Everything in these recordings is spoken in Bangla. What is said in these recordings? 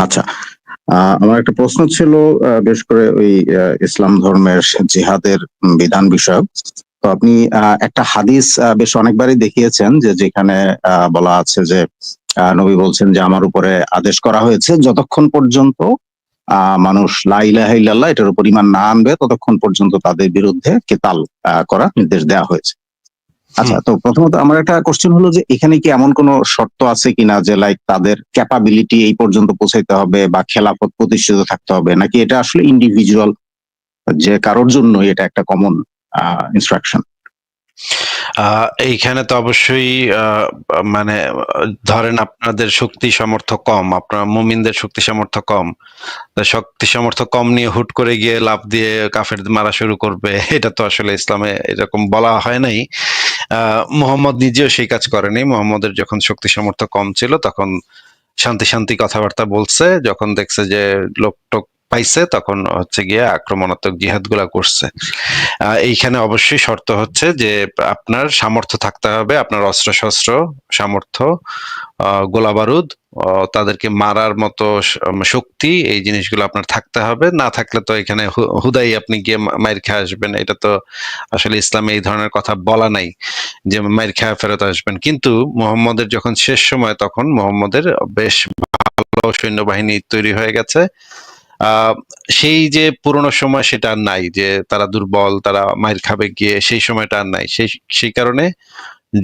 আচ্ছা, আমার একটা প্রশ্ন ছিল বেশ করে ওই ইসলাম ধর্মের জিহাদের বিধান বিষয়ক। তো আপনি একটা হাদিস বেশ অনেকবারই দেখিয়েছেন যে যেখানে বলা আছে যে নবী বলছেন যে আমার উপরে আদেশ করা হয়েছে যতক্ষণ পর্যন্ত মানুষ লা ইলাহা ইল্লাল্লাহ এটার উপর ঈমান না আনবে ততক্ষণ পর্যন্ত তাদের বিরুদ্ধে কেতাল করার নির্দেশ দেওয়া হয়েছে। আচ্ছা, হুম। তো প্রথমত আমার একটা কোশ্চেন হলো যে এখানে কি এমন কোনো শর্ত আছে কিনা যে লাইক তাদের ক্যাপাবিলিটি এই পর্যন্ত পৌঁছাইতে হবে বা খেলাফত প্রতিষ্ঠিত থাকতে হবে, নাকি এটা আসলে ইন্ডিভিজুয়াল যে কারোর জন্য এটা একটা কমন ইনস্ট্রাকশন? এইখানে তো অবশ্যই মানে ধরেন আপনাদের শক্তি সামর্থ্য কম, আপনার মুমিনদের শক্তি সামর্থ্য কম। তা শক্তি সামর্থ্য কম নিয়ে হুট করে গিয়ে লাফ দিয়ে কাফের মারা শুরু করবে, এটা তো আসলে ইসলামে এরকম বলা হয় নাই। মুহাম্মদ নিজেও সেই কাজ করেনি। মুহাম্মদের যখন শক্তি সামর্থ্য কম ছিল তখন শান্তি শান্তি কথাবার্তা বলছে, যখন দেখছে যে লোক টোক পাইছে তখন হচ্ছে গিয়ে আক্রমণাত্মক জিহাদ গুলা করছে। এইখানে অবশ্যই শর্ত হচ্ছে যে আপনার সামর্থ্য থাকতে হবে, আপনার অস্ত্র শস্ত্র সামর্থ্য, গোলা বারুদ, তাদেরকে মারার মতো শক্তি, এই জিনিসগুলো আপনার থাকতে হবে। না থাকলে তো এখানে হুদাই আপনি গিয়ে মাইর খেয়ে আসবেন, এটা তো আসলে ইসলামে এই ধরনের কথা বলা নাই যে মাইর খেয়ে ফেরত আসবেন। কিন্তু মুহাম্মদের যখন শেষ সময় তখন মুহাম্মদের বেশ ভালো সৈন্যবাহিনী তৈরি হয়ে গেছে। আহ সেই যে পুরোনো সময় সেটা আর নাই, যে তারা দুর্বল, তারা মাইর খাবে গিয়ে, সেই সময়টা আর নাই। সেই কারণে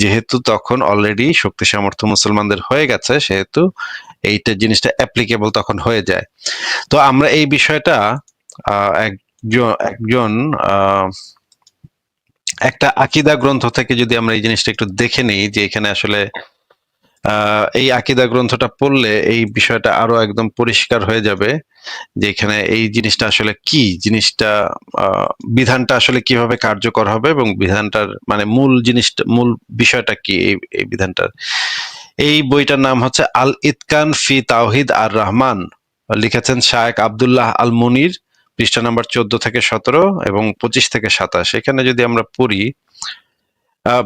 যেহেতু তখন অলরেডি শক্তি সামর্থ্য মুসলমানদের হয়ে গেছে, সেহেতু এইটা জিনিসটা অ্যাপ্লিকেবল তখন হয়ে যায়। তো আমরা এই বিষয়টা একজন একজন আহ একটা আকীদা গ্রন্থ থেকে যদি আমরা এই জিনিসটা একটু দেখে নিই, যে এখানে আসলে এই আকীদা গ্রন্থটা পড়লে এই বিষয়টা আরো একদম পরিষ্কার হয়ে যাবে যে এখানে এই জিনিসটা আসলে কি জিনিসটা, আহ, বিধানটা আসলে কিভাবে কার্যকর হবে এবং বিধানটার মানে মূল জিনিসটা, মূল বিষয়টা কি এই বিধানটার। এই বইটার নাম হচ্ছে আল ইতকান ফি তাওহিদ আর রহমান, লিখেছেন শায়েখ আব্দুল্লাহ আল মুনির, পৃষ্ঠা নাম্বার 14 থেকে 17 এবং 25 থেকে 27। এখানে যদি আমরা পড়ি,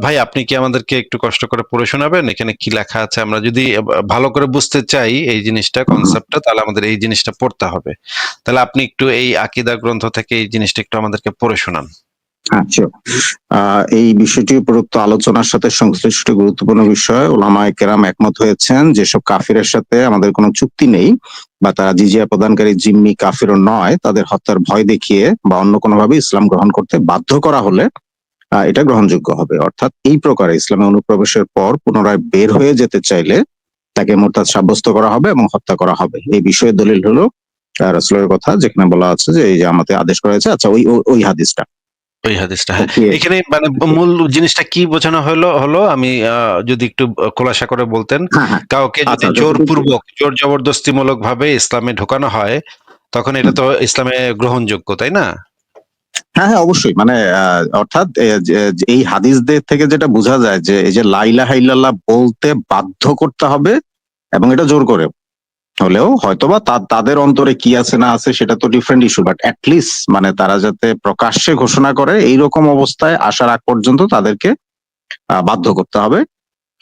ভাই আপনি কি আমাদেরকে একটু কষ্ট করে পড়ে শোনাবেন এখানে কি লেখা আছে? আমরা যদি ভালো করে বুঝতে চাই এই জিনিসটা, কনসেপ্টটা, তাহলে আমাদের এই জিনিসটা পড়তে হবে। তাহলে আপনি একটু এই আকীদা গ্রন্থ থেকে এই জিনিসটা একটু আমাদেরকে পড়ে শোনান। আচ্ছা, এই বিষয়টি উপরোক্ত আলোচনার সাথে সংশ্লিষ্ট গুরুত্বপূর্ণ বিষয়। ওলামায়ে কেরাম একমত হয়েছেন যেসব কাফিরের সাথে আমাদের কোনো চুক্তি নেই বা তারা জিজিয়া প্রদানকারী জিম্মি কাফিরও নয়, তাদের হত্যার ভয় দেখিয়ে বা অন্য কোনোভাবে ইসলাম গ্রহণ করতে বাধ্য করা হলে এটা গ্রহণযোগ্য হবে। অর্থাৎ এই প্রকারে ইসলামে অনুপ্রবেশের পর পুনরায় বের হয়ে যেতে চাইলে তাকে মুরতাদ সাব্যস্ত করা হবে এবং হত্যা করা হবে। এই বিষয়ে দলিল হলো রাসূলের কথা, যেখানে বলা আছে যে এই যে আমাদের আদেশ করা হয়েছে। আচ্ছা, ওই ওই ওই হাদিসটা ওই হাদিসটা, হ্যাঁ। ওকে। এখানে মানে মূল জিনিসটা কি বোঝানো হলো আমি যদি একটু খোলাসা করে বলতেন। হ্যাঁ, হ্যাঁ। কাউকে যদি আচ্ছা, যতটুকু। জোরপূর্বক, জোর জবরদস্তিমূলক ভাবে ইসলামে ঢোকানো হয়, তখন এটা হুম। তো ইসলামে গ্রহণযোগ্য, তাই না? হ্যাঁ, হ্যাঁ, অবশ্যই। মানে অর্থাৎ যে এই হাদিসদের থেকে যেটা বোঝা যায় যে এই যে লা ইলাহা ইল্লাল্লাহ বলতে বাধ্য করতে হবে এবং এটা জোর করে হলেও হয়তোবা তাদের অন্তরে কি আছে না আছে সেটা তো ডিফারেন্ট ইস্যু, বাট লিস্ট মানে তারা যাতে প্রকাশ্যে ঘোষণা করে এইরকম অবস্থায় আসার আগ পর্যন্ত তাদেরকে বাধ্য করতে হবে।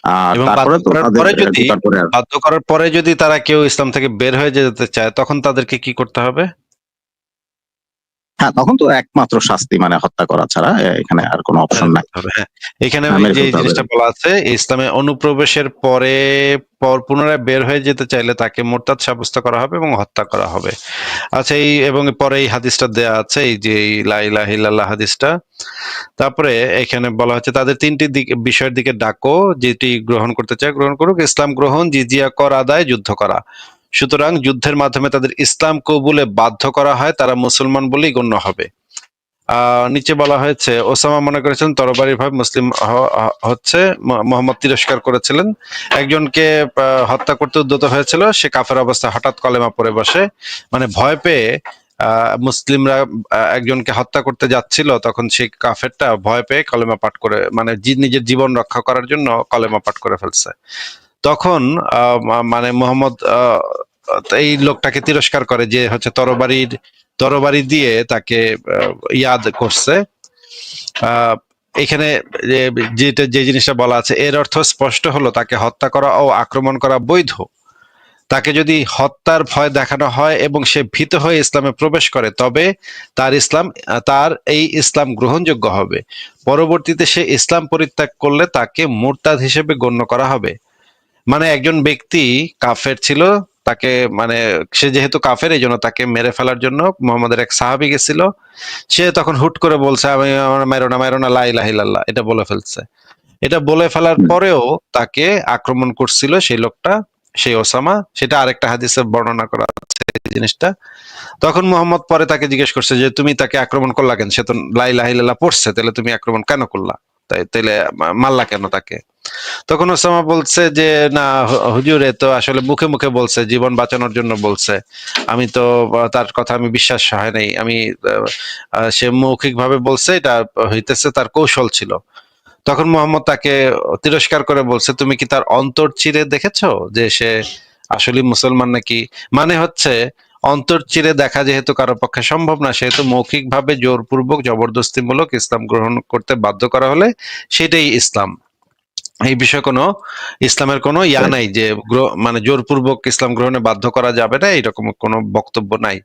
আর এবং তারপরে তো তাদের ঢোকার পরে আর বাধ্য করার পরে যদি তারা কেউ ইসলাম থেকে বের হয়ে যেতে চায়, তখন তাদেরকে কি করতে হবে? হ্যাঁ, তখন তো একমাত্র শাস্তি মানে হত্যা করা ছাড়া এখানে আর কোনো অপশন মেরে নাই। ফেলতে হবে, হ্যাঁ। এখানে হ্যাঁ, ওই মেরে যে ফেলতে হবে। জিনিসটা বলা আছে, ইসলামে অনুপ্রবেশের পরে পুনরায় বের হয়ে যেতে চাইলে তাকে মোরতাদ সাব্যস্ত করা হবে এবং হত্যা করা হবে। আচ্ছা, এই এবং পরে এই হাদিসটা দেয়া আছে, এই যে এই লা ইলাহা ইল্লাল্লাহ হাদিসটা। তারপরে এখানে বলা হচ্ছে তাদের তিনটি বিষয়ের দিকে ডাকো, যেটি গ্রহণ করতে চায় গ্রহণ করুক: ইসলাম গ্রহণ, জিজিয়া কর আদায়, যুদ্ধ করা। সুতরাং যুদ্ধের মাধ্যমে তাদের ইসলাম কবুলে বাধ্য করা হয়, তারা মুসলমান বলেই গণ্য হবে। নিচে বলা হয়েছে ওসামা মনে করেছেন তরবারির ভাবে মুসলিম হচ্ছে, মোহাম্মদ তিরস্কার করেছিলেন। একজনকে হত্যা করতে উদ্যত হয়েছিল, সে কাফের অবস্থায় হঠাৎ কলেমা পড়ে বসে, মানে ভয় পেয়ে। মুসলিমরা একজনকে হত্যা করতে যাচ্ছিল, তখন সেই কাফেরটা ভয় পেয়ে কলেমা পাঠ করে, মানে নিজের জীবন রক্ষা করার জন্য কলেমা পাঠ করে ফেলছে। তখন মানে মোহাম্মদ এই লোকটাকে তিরস্কার করে, যে হচ্ছে তরবারি দিয়ে তাকে ইয়াদ করছে। আহ এখানে যে জিনিসটা বলা আছে, এর অর্থ স্পষ্ট হলো তাকে হত্যা করা ও আক্রমণ করা বৈধ। তাকে যদি হত্যার ভয় দেখানো হয় এবং সে ভীত হয়ে ইসলামে প্রবেশ করে, তবে তার এই ইসলাম গ্রহণযোগ্য হবে। পরবর্তীতে সে ইসলাম পরিত্যাগ করলে তাকে মুরতাদ হিসেবে গণ্য করা হবে। মানে একজন ব্যক্তি কাফের ছিল, তাকে মানে সে যেহেতু কাফের, এই জন্য তাকে মেরে ফেলার জন্য মোহাম্মদের এক সাহাবী গেছিল। সে তখন হুট করে বলছে, আমি আমার মাইরো না লা ইলাহা ইল্লাল্লাহ, এটা বলে ফেলছে। এটা বলে ফেলার হুম। পরেও তাকে আক্রমণ করছিল সেই লোকটা, সেই ওসামা। সেটা আরেকটা হাদিসে বর্ণনা করা আছে এই জিনিসটা। তখন মোহাম্মদ পরে তাকে জিজ্ঞেস করছে যে তুমি তাকে আক্রমণ করলা কেন? সে তো লা ইলাহা ইল্লাল্লাহ পড়ছে, তাহলে তুমি আক্রমণ কেন করলা? তাইলে মারলা কেন তাকে? তখন ওসামা বলছে যে না হুজুর, এ তো আসলে মুখে মুখে বলছে, জীবন বাঁচানোর জন্য বলছে। আমি তো তার কথা আমি বিশ্বাস হয় নাই। সে মৌখিকভাবে বলছে, এটা হইতেছে তার কৌশল ছিল। তখন মোহাম্মদ তাকে তিরস্কার করে বলছে, তুমি কি তার অন্তর চিরে দেখেছো যে সে আসলে মুসলমান নাকি? মানে হচ্ছে, অন্তর চিরে দেখা যেহেতু কারো পক্ষে সম্ভব না, সেহেতু মৌখিকভাবে জোরপূর্বক জবরদস্তিমূলক ইসলাম গ্রহণ করতে বাধ্য করা হলে সেটাই ইসলাম। এই বিষয়ে ইসলামের কোনো নাই যে মানে জোরপূর্বক ইসলাম গ্রহণে বাধ্য করা যাবে না, এরকম কোনো বক্তব্য নাই।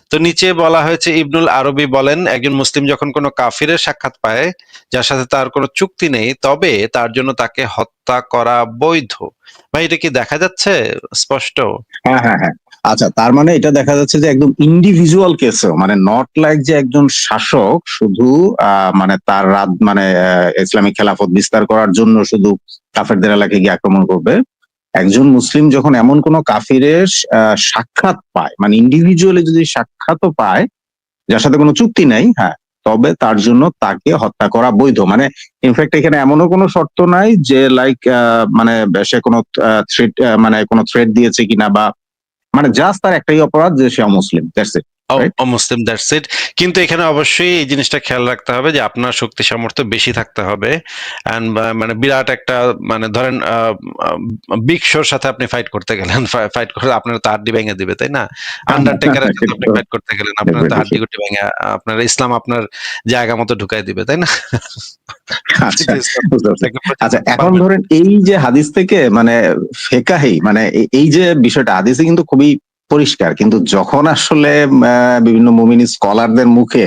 তো নিচে বলা হয়েছে, ইবনুল আরবি বলেন, একজন মুসলিম যখন কোনো কাফিরের সাক্ষাৎ পায় যার সাথে তার কোনো চুক্তি নেই, তবে তার জন্য তাকে হত্যা করা বৈধ। ভাই, এটা কি দেখা যাচ্ছে স্পষ্ট? হ্যাঁ, হ্যাঁ, হ্যাঁ। আচ্ছা, তার মানে এটা দেখা যাচ্ছে যে একদম ইন্ডিভিজুয়াল কেসেও, মানে নট লাইক যে একজন শাসক শুধু মানে তার মানে ইসলামিক খেলাফত বিস্তার করার জন্য শুধু কাফেরদের এলাকায় গিয়ে আক্রমণ করবে। একজন মুসলিম যখন এমন কোন কাফিরের সাক্ষাৎ পায়, মানে ইন্ডিভিজুয়ালি যদি সাক্ষাৎও পায় যার সাথে কোনো চুক্তি নাই, হ্যাঁ, তবে তার জন্য তাকে হত্যা করা বৈধ। মানে ইনফ্যাক্ট এখানে এমনও কোনো শর্ত নাই যে লাইক মানে সে কোনো থ্রেট, মানে কোনো থ্রেট দিয়েছে কিনা, বা মানে জাস্ট তার একটাই অপরাধ যে সে অমুসলিম, দ্যাটস ইট, রাইট? অমুসলিম, দ্যাটস ইট। কিন্তু এখানে অবশ্যই এই জিনিসটা খেয়াল রাখতে হবে যে আপনার শক্তি সামর্থ্য বেশি থাকতে হবে। এন্ড মানে বিরাট একটা, মানে ধরেন বিগ শোর সাথে আপনি ফাইট করতে গেলেন, ফাইট করে আপনার তো হাড্ডি ভেঙে দিবে, তাই না? আন্ডারটেকারের সাথে আপনি ফাইট করতে গেলেন, আপনার তো হাড্ডি গুড্ডি ভেঙে, আপনার ইসলাম আপনার জায়গা মতো ঢুকাই দিবে, তাই না? আচ্ছা, ইসলাম বুঝতে পারছি। তাকে প্রচার আচ্ছা, করতে এখন পারবেন। ধরেন এই যে হাদিস থেকে মানে ফেকাহি, মানে এই যে বিষয়টা হাদিসে কিন্তু খুবই পরিষ্কার, কিন্তু যখন আসলে বিভিন্ন মুমিনি স্কলারদের মুখে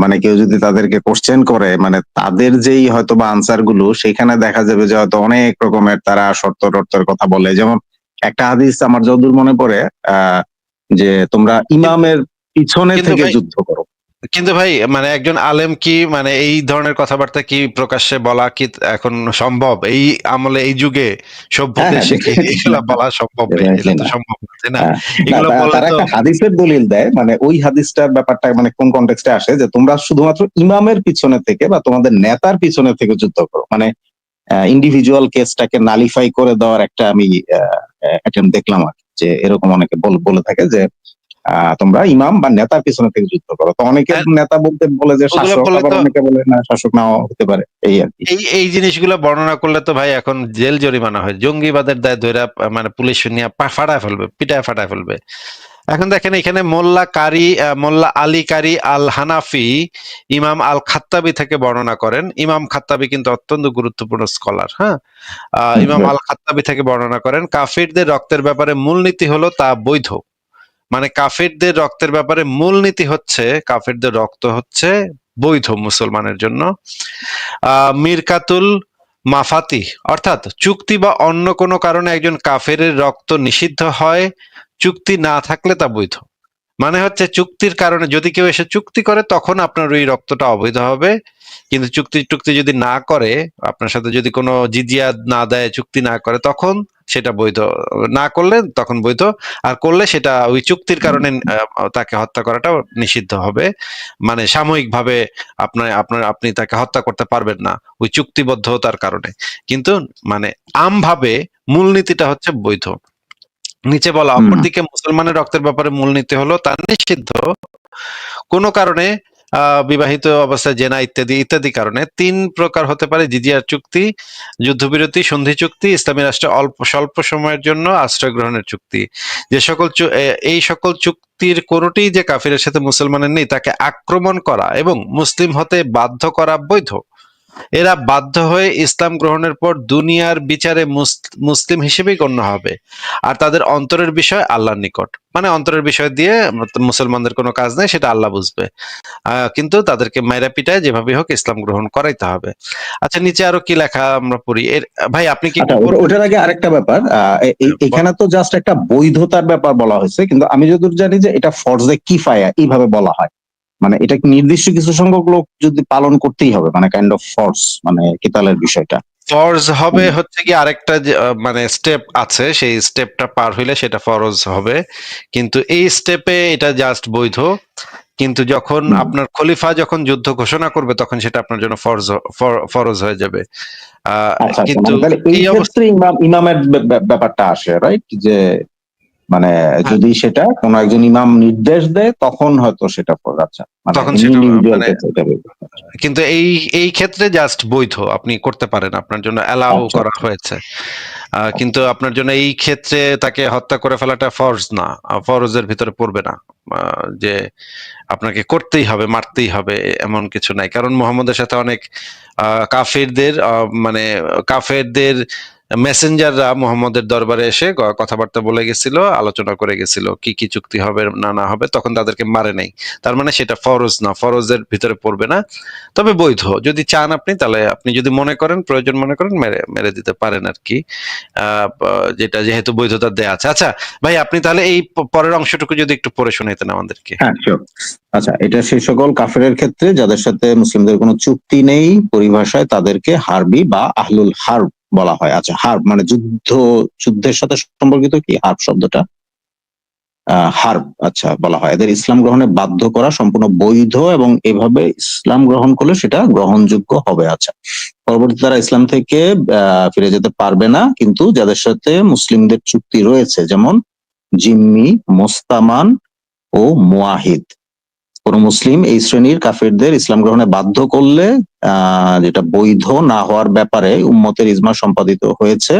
মানে কেউ যদি তাদেরকে কোশ্চেন করে, মানে তাদের যেই হয়তো বা আনসার গুলো, সেখানে দেখা যাবে যে হয়তো অনেক রকমের তারা শর্ত টর্তের কথা বলে। যেমন একটা হাদিস আমার যতদূর মনে পড়ে, যে তোমরা কিন্তু ইমামের পিছনে কিন্তু থেকে ভাই যুদ্ধ করো। কিন্তু ভাই মানে একজন আলেম কি মানে এই ধরনের কথাবার্তা কি প্রকাশ্যে বলা কি এখন সম্ভব? এই আমলে, এই যুগে, সভ্য হ্যাঁ, হ্যাঁ, দেশে কি ডেফিনেটলি এগুলা না, বলা সম্ভব? ভাই, ডেফিনেটলি এটা তো না। সম্ভব না, তাই না? না, এগুলো বললে তারা তো একটা হাদিসের দলিল দেয়, মানে ওই হাদিসটার ব্যাপারটা মানে কোন কনটেক্সটে আসে, যে তোমরা শুধুমাত্র ইমামের পিছনে থেকে বা তোমাদের নেতার পিছনে থেকে যুদ্ধ করো। মানে ইন্ডিভিজুয়াল কেসটাকে নালিফাই করে দেওয়ার একটা আমি অ্যাটেম্প দেখলাম আর কি, যে এরকম অনেকে বলে থাকে যে তোমরা ইমাম বা নেতার পিছনে থেকে যুদ্ধ করো। তো অনেকে আর নেতা বলতে বলে যে ওগুলো শাসক, বললে আবার তো, অনেকে বলে না, শাসক নাও হতে পারে, এই আর কি। এই জিনিসগুলো বর্ণনা করলে তো ভাই এখন জেল জরিমানা হয়, জঙ্গিবাদের দায় ধইরা মানে পুলিশ নিয়ে ফাটায় ফেলবে, পিটায় ফাটায় ফেলবে। এখন দেখেন এখানে মোল্লা আলী কারি আল হানাফি ইমাম আল খাত্তাবি থেকে বর্ণনা করেন। ইমাম খাত্তাবি কিন্তু অত্যন্ত গুরুত্বপূর্ণ স্কলার, হ্যাঁ। ইমাম আল খাত্তাবি থেকে বর্ণনা করেন, কাফিরদের রক্তের ব্যাপারে মূলনীতি হলো তা বৈধ। মানে কাফিরদের রক্তের ব্যাপারে মূলনীতি হচ্ছে, কাফিরদের রক্ত হচ্ছে বৈধ মুসলমানের জন্য। মিরকাতুল মাফাতি, অর্থাৎ চুক্তি বা অন্য কোনো কারণে একজন কাফেরের রক্ত নিষিদ্ধ হয়, চুক্তি না থাকলে তা বৈধ। মানে হচ্ছে চুক্তির কারণে যদি কেউ এসে চুক্তি করে, তখন আপনার ওই রক্তটা অবৈধ হবে। কিন্তু চুক্তি টুক্তি যদি না করে, আপনার সাথে যদি কোনো জিজিয়া না দেয়, চুক্তি না করে, তখন সেটা বৈধ। না করলে তখন বৈধ, আর করলে সেটা ওই চুক্তির কারণে তাকে হত্যা করাটা নিষিদ্ধ হবে। মানে সাময়িকভাবে আপনি তাকে হত্যা করতে পারবেন না ওই চুক্তিবদ্ধতার কারণে, কিন্তু মানে আমভাবে মূলনীতিটা হচ্ছে বৈধ। নিচে বলা, হুম। অপরদিকে মুসলমানের রক্তের ব্যাপারে মূলনীতি হলো তা নিষিদ্ধ কোনো কারণে, বিবাহিত অবস্থায় জেনা ইত্যাদি ইত্যাদি কারণে। তিন প্রকার হতে পারে: জিজিয়ার চুক্তি, যুদ্ধবিরতি, সন্ধি চুক্তি, ইসলামী রাষ্ট্রে স্বল্প সময়ের জন্য আশ্রয় গ্রহণের চুক্তি। এই সকল চুক্তির কোনটিই যে কাফিরের সাথে মুসলমানের নেই তাকে আক্রমণ করা এবং মুসলিম হতে বাধ্য করা বৈধ। এরা বাধ্য হয়ে ইসলাম গ্রহণের পর দুনিয়ার বিচারে মুসলিম হিসেবেই গণ্য হবে, আর তাদের অন্তরের বিষয় আল্লাহর নিকট, মানে অন্তরের বিষয় দিয়ে মুসলমানদের কোনো কাজ নেই, সেটা আল্লাহ বুঝবে। কিন্তু তাদেরকে মাইরা পিটায় যেভাবে হোক ইসলাম গ্রহণ করাইতে হবে। আচ্ছা, নিচে আরো কি লেখা আমরা পড়ি এর। ভাই আপনি কি আচ্ছা, একটু পড়বেন? ওটার আগে আরেকটা ব্যাপার, এখানে বলেন। তো জাস্ট একটা বৈধতার ব্যাপার বলা হয়েছে, কিন্তু আমি যতদূর জানি যে এটা ফরজে কিফায়া এইভাবে বলা হয়। মানে এটা কি নির্দিষ্ট কিছু সংখ্যক লোক যদি পালন করতেই হবে, মানে কাইন্ড অফ ফোর্স, মানে কিতালের বিষয়টা। ফরজ হবে হচ্ছে কি আরেকটা মানে স্টেপ আছে, সেই স্টেপটা পার হইলে সেটা ফরজ হবে, কিন্তু এই স্টেপে এটা জাস্ট বৈধ। কিন্তু যখন হুম। আপনার খলিফা যখন যুদ্ধ ঘোষণা করবে তখন সেটা আপনার জন্য ফরজ হয়ে যাবে। আচ্ছা আচ্ছা, কিন্তু মানে তাহলে এই এই অবস্থা, ক্ষেত্রে ইমামের ব্যাপারটা আসে, রাইট? যে মানে যদি সেটা কোন একজন ইমাম নির্দেশ দেয় তখন হয়তো সেটা ফরজ। আচ্ছা, মানে তখন এমনি সেটা ইন্ডিভিজুয়াল মানে, ক্ষেত্রে এটা বৈধ। কিন্তু এই এই ক্ষেত্রে জাস্ট বৈধ, আপনি করতে পারেন, আপনার জন্য অ্যালাউ আচ্ছা করা আচ্ছা হয়েছে। কিন্তু আচ্ছা। আপনার জন্য এই ক্ষেত্রে তাকে হত্যা করে ফেলাটা ফরজ না, ফরজের ভিতরে পড়বে না। যে আপনাকে করতেই হবে, মারতেই হবে, এমন কিছু নাই। কারণ মুহাম্মদের সাথে অনেক কাফেরদের মানে কাফেরদের মেসেঞ্জাররা মুহাম্মদের দরবারে এসে কথাবার্তা বলে গেছিল, আলোচনা করে গেছিল কি কি চুক্তি হবে না না হবে, তখন তাদেরকে মারে নাই। তার মানে সেটা ফরজ না, ফরজের ভিতরে পড়বে না, তবে বৈধ। যদি চান আপনি, তাহলে আপনি যদি মনে করেন, প্রয়োজন মনে করেন, মেরে মেরে দিতে পারেন আর কি। যেটা যেহেতু বৈধতা দেয়া আছে। আচ্ছা ভাই, আপনি তাহলে এই পরের অংশটুকু যদি একটু পড়ে শোনাইতেন আমাদেরকে। হ্যাঁ, শিওর। আচ্ছা, এটা সেই সকল কাফেরের ক্ষেত্রে যাদের সাথে মুসলিমদের কোনো চুক্তি নেই, পরিভাষায় তাদেরকে হারবি বা আহলুল হার্ব বলা হয়। আচ্ছা, হার্ব মানে যুদ্ধের সাথে সম্পর্কিত কি হার্ব শব্দটা? হার্ব, আচ্ছা, বলা হয় এদের ইসলাম গ্রহণে বাধ্য করা সম্পূর্ণ বৈধ, এবং এভাবে ইসলাম গ্রহণ করলে সেটা গ্রহণযোগ্য হবে। আচ্ছা, পরবর্তীতে তারা ইসলাম থেকে ফিরে যেতে পারবে না, কিন্তু যাদের সাথে মুসলিমদের চুক্তি রয়েছে, যেমন জিম্মি, মোস্তামান ও মুয়াহিদ। কোন মুসলিম এই শ্রেণীর কাফেরদের ইসলাম গ্রহণে বাধ্য করলে যেটা বৈধ না হওয়ার ব্যাপারে উম্মতের ইজমা সম্পাদিত হয়েছে,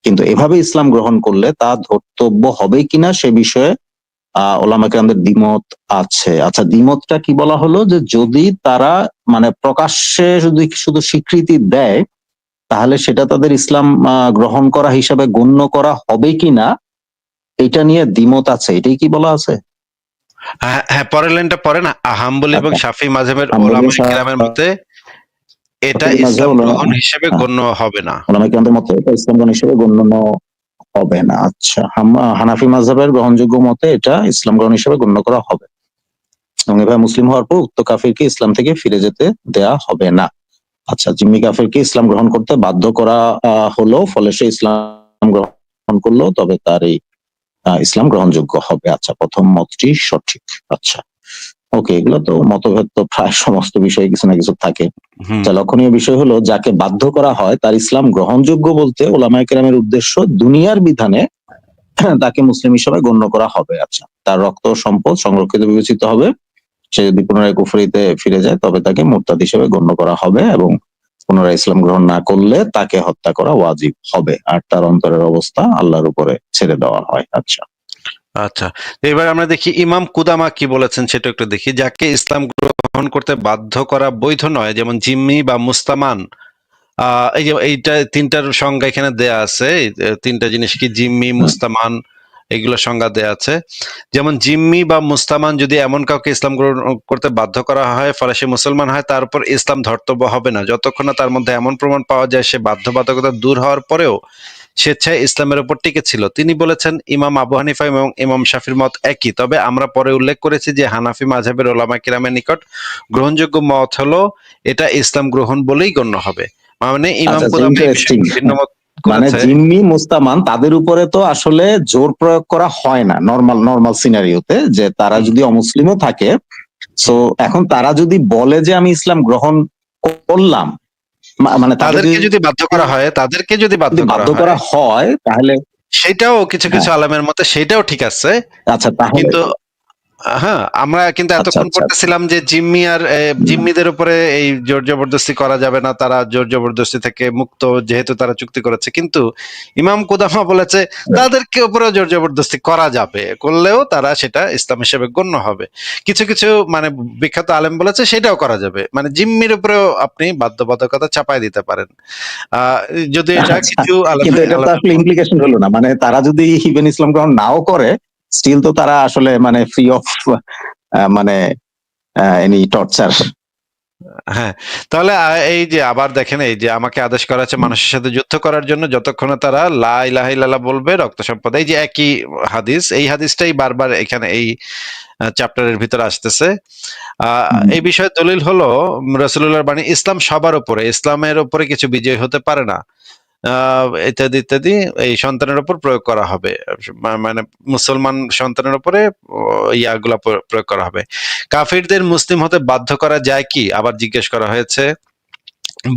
কিন্তু এভাবে ইসলাম গ্রহণ করলে তা ধর্তব্য হবে কিনা সে বিষয়ে ওলামা কেরামদের দ্বিমত আছে। আচ্ছা, দ্বিমতটা কি বলা হলো, যে যদি তারা মানে প্রকাশ্যে যদি শুধু স্বীকৃতি দেয়, তাহলে সেটা তাদের ইসলাম গ্রহণ করা হিসাবে গণ্য করা হবে কিনা, এটা নিয়ে দ্বিমত আছে। এটাই কি বলা আছে? হ্যাঁ হ্যাঁ, পরের লাইনটা পড়েন। হাম্বলি এবং আচ্ছা, শাফি মাযহাবের হাম্বলি ওলামায়ে কেরামের মতে এটা শাফিঈ ইসলাম মাযহাব, গ্রহণ হিসেবে গণ্য হবে না। ওলামা কেরামদের মতে এটা ইসলাম গ্রহণ হিসেবে গণ্য হবে না। আচ্ছা, হানাফি মাযহাবের গ্রহণযোগ্য মতে এটা ইসলাম গ্রহণ হিসেবে গণ্য করা হবে, এবং এভাবে মুসলিম হওয়ার পর উক্ত কাফিরকে ইসলাম থেকে ফিরে যেতে দেয়া হবে না। আচ্ছা, জিম্মি কাফিরকে ইসলাম গ্রহণ করতে বাধ্য করা হলো, ফলে সে ইসলাম গ্রহণ করলো, তবে তার এই ইসলাম গ্রহণযোগ্য হবে। আচ্ছা, প্রথম মতটি সঠিক। আচ্ছা, ওকে, এগুলো তো মতভেদ তো প্রায় সমস্ত বিষয়ে কিছু না কিছু থাকে। হুম। যা লক্ষণীয় বিষয় হলো, যাকে বাধ্য করা হয় তার ইসলাম গ্রহণযোগ্য বলতে ওলামায়ে কেরামের উদ্দেশ্য দুনিয়ার বিধানে তাকে মুসলিম হিসেবে গণ্য করা হবে। আচ্ছা, তার রক্ত ও সম্পদ সংরক্ষিত বিবেচিত হবে। সে যদি পুনরায় কুফরিতে ফিরে যায় তবে তাকে মুরতাদ হিসেবে গণ্য করা হবে, এবং পুনরায় ইসলাম গ্রহণ না করলে তাকে হত্যা করা ওয়াজিব হবে, আর তার অন্তরের অবস্থা আল্লাহর উপরে ছেড়ে দেওয়া হয়। আচ্ছা। আচ্ছা, এবার আমরা দেখি ইমাম কুদামা কি বলেছেন, সেটা একটু দেখি। যাকে ইসলাম গ্রহণ করতে বাধ্য করা বৈধ নয়, যেমন জিম্মি বা মুস্তামান। এই যে এইটা তিনটার সংজ্ঞা এখানে দেয়া আছে। এই তিনটা জিনিস কি, জিম্মি, মুস্তামান, এগুলো সংজ্ঞা দেয়া আছে। যেমন জিম্মি বা মুস্তামান যদি এমন কাউকে ইসলাম গ্রহণ করতে বাধ্য করা হয় ফলে সে মুসলমান হয়, তার উপর ইসলাম ধর্তব্য হবে না যতক্ষণ না তার মধ্যে এমন প্রমাণ পাওয়া যায় সে বাধ্যবাধকতা দূর হওয়ার পরেও স্বেচ্ছায় ইসলামের উপর টিকে ছিল। তিনি বলেছেন, ইমাম আবু হানিফা এবং ইমাম শাফির মত একই, তবে আমরা পরে উল্লেখ করেছি যে হানাফি মাযহাবের ওলামা কিরামের নিকট গ্রহণযোগ্য মত হলো এটা ইসলাম গ্রহণ বলেই গণ্য হবে। মানে ইমাম আচ্ছা, কুদামা এই ইন্টারেস্টিং। বিষয়ে ভিন্ন মত মানে করেছে। জিম্মি, মুস্তামান তাদের উপরে তো আসলে জোর প্রয়োগ করা হয় না নরমাল নরমাল সিনারিওতে, যে তারা হুম, যদি অমুসলিমও থাকে, সো এখন তারা যদি বলে যে আমি ইসলাম গ্রহণ করলাম, মানে তাদের তাদেরকে যদি বাধ্য করা হয়, তাদেরকে যদি বাধ্য যদি করা বাধ্য হয়, করা হয় তাহলে, সেটাও কিছু কিছু হ্যাঁ, আলেমের মতে সেটাও ঠিক আছে। আচ্ছা, তাহলে কিন্তু হ্যাঁ, আমরা কিন্তু আচ্ছা এতক্ষণ আচ্ছা আচ্ছা। করতেছিলাম যে জিম্মি আর হুম, জিম্মিদের উপরে এই জোর জবরদস্তি করা যাবে না, তারা জোর জবরদস্তি থেকে মুক্ত যেহেতু তারা চুক্তি করেছে। কিন্তু ইমাম কুদামা বলেছে right. তাদেরকে উপরেও জোর জবরদস্তি করা যাবে, করলেও তারা সেটা ইসলাম হিসেবে গণ্য হবে। কিছু কিছু মানে বিখ্যাত আলেম বলেছে সেটাও করা যাবে, মানে জিম্মির উপরেও আপনি বাধ্যবাধকতা চাপাই দিতে পারেন। আহ যদি এটা আচ্ছা, কিছু কিন্তু এটা তো আসলে ইমপ্লিকেশন হলো না, মানে তারা যদি ইভেন ইসলাম গ্রহণ নাও করে, স্টিল তো তারা আসলে মানে ফ্রি অফ মানে এনি টর্চার। হ্যাঁ, তাহলে এই যে আবার দেখেন, এই যে আমাকে আদেশ করা হচ্ছে মানুষের সাথে যুদ্ধ করার জন্য যতক্ষণে তারা লা ইলাহা ইল্লাল্লাহ বলবে, রক্ত সম্পদ, এই যে একই হাদিস, এই হাদিসটাই বারবার এখানে এই চ্যাপ্টারের ভিতরে আসতেছে। এই বিষয়ে দলিল হলো রাসূলুল্লাহর বাণী, ইসলাম সবার উপরে, ইসলামের উপরে কিছু বিজয় হতে পারে না, ইত্যাদি ইত্যাদি এই সন্তানের উপর প্রয়োগ করা হবে। মানে মুসলমান সন্তানের উপরে ইয়াগুলা প্রয়োগ করা হবে। কাফিরদের মুসলিম হতে বাধ্য করা যায় কি, আবার জিজ্ঞেস করা হয়েছে।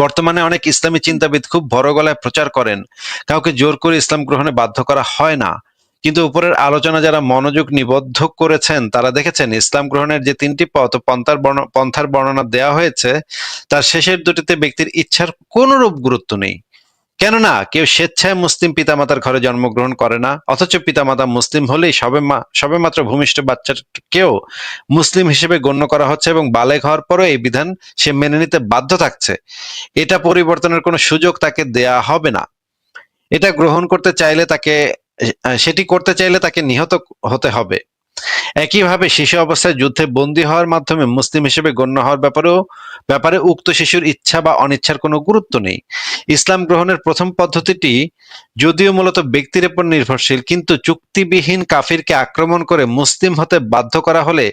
বর্তমানে অনেক ইসলামী চিন্তাবিদ খুব বড় গলায় প্রচার করেন কাউকে জোর করে ইসলাম গ্রহণে বাধ্য করা হয় না। কিন্তু উপরের আলোচনা যারা মনোযোগ নিবদ্ধ করেছেন তারা দেখেছেন ইসলাম গ্রহণের যে তিনটি পথ ও পন্থার বর্ণনা দেওয়া হয়েছে তার শেষের দুটিতে ব্যক্তির ইচ্ছার কোনরূপ গুরুত্ব নেই। কেননা কেউ স্বেচ্ছায় মুসলিম পিতামাতার ঘরে জন্মগ্রহণ করে না, অথচ পিতামাতা মুসলিম হলেই সবেমাত্র ভূমিষ্ঠ বাচ্চাকেও মুসলিম হিসেবে গণ্য করা হচ্ছে এবং বালেগ হওয়ার পরও এই বিধান সে মেনে নিতে বাধ্য থাকছে। এটা পরিবর্তনের কোনো সুযোগ তাকে দেয়া হবে না। এটা গ্রহণ করতে চাইলে তাকে সেটি করতে চাইলে তাকে নিহত হতে হবে। একইভাবে শিশু অবস্থায় যুদ্ধে বন্দী হওয়ার মাধ্যমে মুসলিম হিসেবে গণ্য হওয়ার ব্যাপারে উক্ত শিশুর ইচ্ছা বা অনিচ্ছার কোনো গুরুত্ব নেই। ইসলাম গ্রহণের প্রথম পদ্ধতিটি যদিও মূলত ব্যক্তির উপর নির্ভরশীল, কিন্তু চুক্তিবিহীন কাফিরকে আক্রমণ করে মুসলিম হতে বাধ্য করা হলে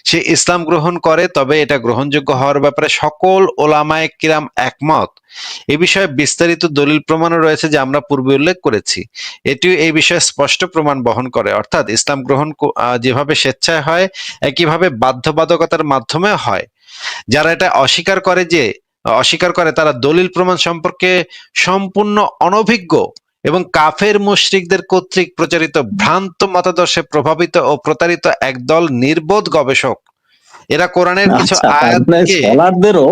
সে ইসলাম গ্রহণ করে, তবে এটা গ্রহণযোগ্য হওয়ার ব্যাপারে সকল ওলামায়ে কিরাম একমত। এ বিষয়ে বিস্তারিত দলিল প্রমাণও রয়েছে যা আমরা পূর্বে উল্লেখ করেছি। এটিও এই বিষয়ে স্পষ্ট প্রমাণ বহন করে, অর্থাৎ ইসলাম গ্রহণ যেভাবে স্বেচ্ছায় হয় একইভাবে বাধ্যবাধকতার মাধ্যমে হয়। যারা এটা অস্বীকার করে তারা দলিল প্রমাণ সম্পর্কে সম্পূর্ণ অনভিজ্ঞ এবং কাফের মুশরিকদের কর্তৃক প্রচারিত ভ্রান্ত মতাদর্শে প্রভাবিত ও প্রতারিত একদল নির্বোধ গবেষক। এরা কোরআনের কিছু আচ্ছা, তার মানে আয়াতকে স্কলারদেরও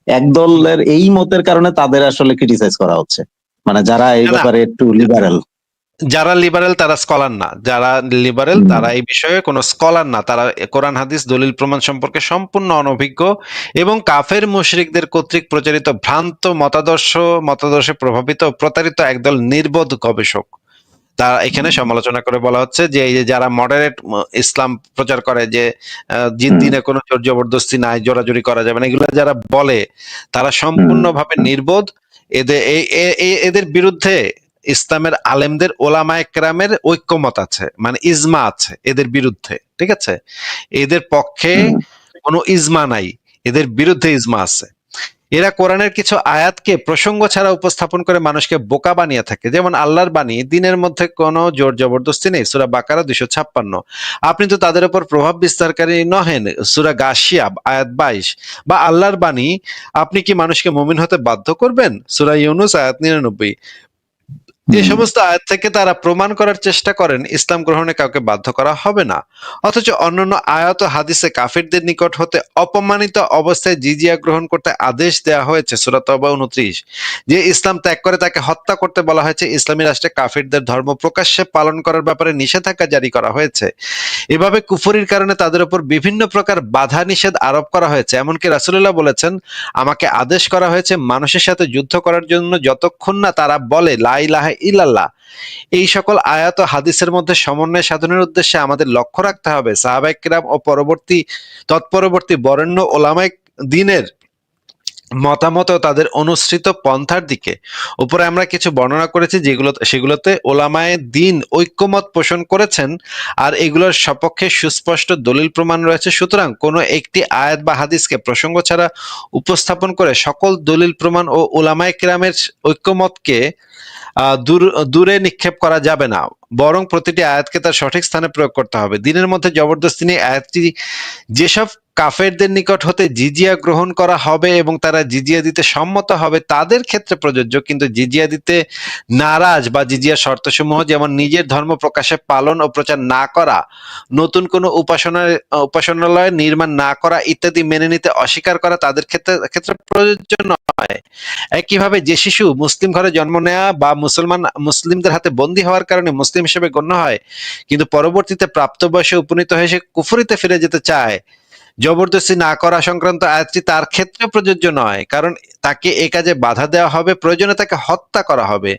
একদলের এই মতের কারণে তাদের আসলে ক্রিটিসাইজ করা হচ্ছে, মানে যারা এই না, ব্যাপারে একটু লিবারেল। যারা লিবারেল তারা স্কলার না, যারা লিবারেল তারা এই বিষয়ে কোনো স্কলার না, তারা কোরআন হাদিস দলিল প্রমাণ সম্পর্কে সম্পূর্ণ অনভিজ্ঞ এবং কাফের মুশরিকদের কর্তৃক প্রচারিত ভ্রান্ত মতাদর্শে প্রভাবিত ও প্রতারিত একদল নির্বোধ গবেষক। তারা এখানে সমালোচনা করে বলা হচ্ছে যে এই যে যারা মডারেট ইসলাম প্রচার করে যে দিনে কোনো জোর জবরদস্তি নাই, জোরাজুরি করা যাবে না, এগুলো যারা বলে তারা সম্পূর্ণভাবে নির্বোধ। এদের বিরুদ্ধে ইসলামের আলেমদের ওলামায়ে কেরামের ঐক্যমত আছে, মানে ইজমা আছে এদের বিরুদ্ধে, ঠিক আছে? এদের পক্ষে কোনো ইজমা নাই, এদের বিরুদ্ধে ইজমা আছে। এরা কোরআনের কিছু আয়াতকে প্রসঙ্গ ছাড়া উপস্থাপন করে মানুষকে বোকা বানিয়ে থাকে। যেমন আল্লাহর বাণী, দিনের মধ্যে কোনো জোর জবরদস্তি নেই, সূরা বাকারা 256। আপনি তো তাদের উপর প্রভাব বিস্তারকারী নহেন, সূরা গাশিয়া আয়াত 22। বা আল্লাহর বাণী, আপনি কি মানুষকে মুমিন হতে বাধ্য করবেন, সূরা ইউনুস আয়াত 99। এ সমস্ত আয়াত থেকে তারা প্রমাণ করার চেষ্টা করেন ইসলাম গ্রহণে কাউকে বাধ্য করা হবে না, অথচ অন্যান্য আয়াত ও হাদিসে কাফিরদের নিকট হতে অপমানিত অবস্থায় জিজিয়া গ্রহণ করতে আদেশ দেওয়া হয়েছে, সূরা তওবা 29। যে ইসলাম ত্যাগ করে তাকে হত্যা করতে বলা হয়েছে। ইসলামী রাষ্ট্রে কাফিরদের ধর্ম প্রকাশ্যে পালন করার ব্যাপারে নিষেধাজ্ঞা জারি করা হয়েছে। এভাবে কুফরির কারণে তাদের উপর বিভিন্ন প্রকার বাধা নিষেধ আরোপ করা হয়েছে। এমনকি রাসূলুল্লাহ বলেছেন, আমাকে আদেশ করা হয়েছে মানুষের সাথে যুদ্ধ করার জন্য যতক্ষণ না তারা বলে লা ইলাহা ইল্লাল্লাহ। এই সকল আয়াত ও হাদিসের মধ্যে সমন্বয় সাধনের উদ্দেশ্যে আমাদের লক্ষ্য রাখতে হবে সাহাবায়ে কেরাম ও তৎপরবর্তী বরেণ্য ওলামায়ে দ্বীনের মতামত ও তাদের অনুসৃত পন্থার দিকে। উপরে আমরা কিছু বর্ণনা করেছি সেগুলোতে ওলামায়ে দ্বীন ঐক্যমত পোষণ করেছেন, আর এগুলোর সপক্ষে সুস্পষ্ট দলিল প্রমাণ রয়েছে। সুতরাং কোনো একটি আয়াত বা হাদিসকে প্রসঙ্গ ছাড়া উপস্থাপন করে সকল দলিল প্রমাণ ও ওলামায়ে কেরামের ঐক্যমতকে দূরে নিক্ষেপ করা যাবে না, বরং প্রতিটি আয়াতকে তার সঠিক স্থানে প্রয়োগ করতে হবে। দিনের মধ্যে জবরদস্তি নিয়ে আয়াতটি যেসব কাফেরদের নিকট হতে জিজিয়া গ্রহণ করা হবে এবং তারা জিজিয়া দিতে সম্মত হবে তাদের ক্ষেত্রে প্রযোজ্য, কিন্তু জিজিয়া দিতে নারাজ বা জিজিয়ার শর্তসমূহ যেমন নিজের ধর্ম প্রকাশে পালন ও প্রচার না করা, নতুন কোনো উপাসনালয় নির্মাণ না করা ইত্যাদি মেনে নিতে অস্বীকার করা তাদের ক্ষেত্রে প্রযোজ্য নয়। একইভাবে যে শিশু মুসলিম ঘরে জন্ম নেয়া বা মুসলিমদের হাতে বন্দী হওয়ার কারণে মুসলিম হিসেবে গণ্য হয়, কিন্তু পরবর্তীতে প্রাপ্তবয়সে উপনীত হয়ে সে কুফরিতে ফিরে যেতে চায়, জবরদস্তি না করা সংক্রান্ত আয়াতটি তার ক্ষেত্রে প্রযোজ্য নয়, কারণ তাকে এ কাজে বাধা দেওয়া হবে, প্রয়োজনে তাকে হত্যা করা হবে।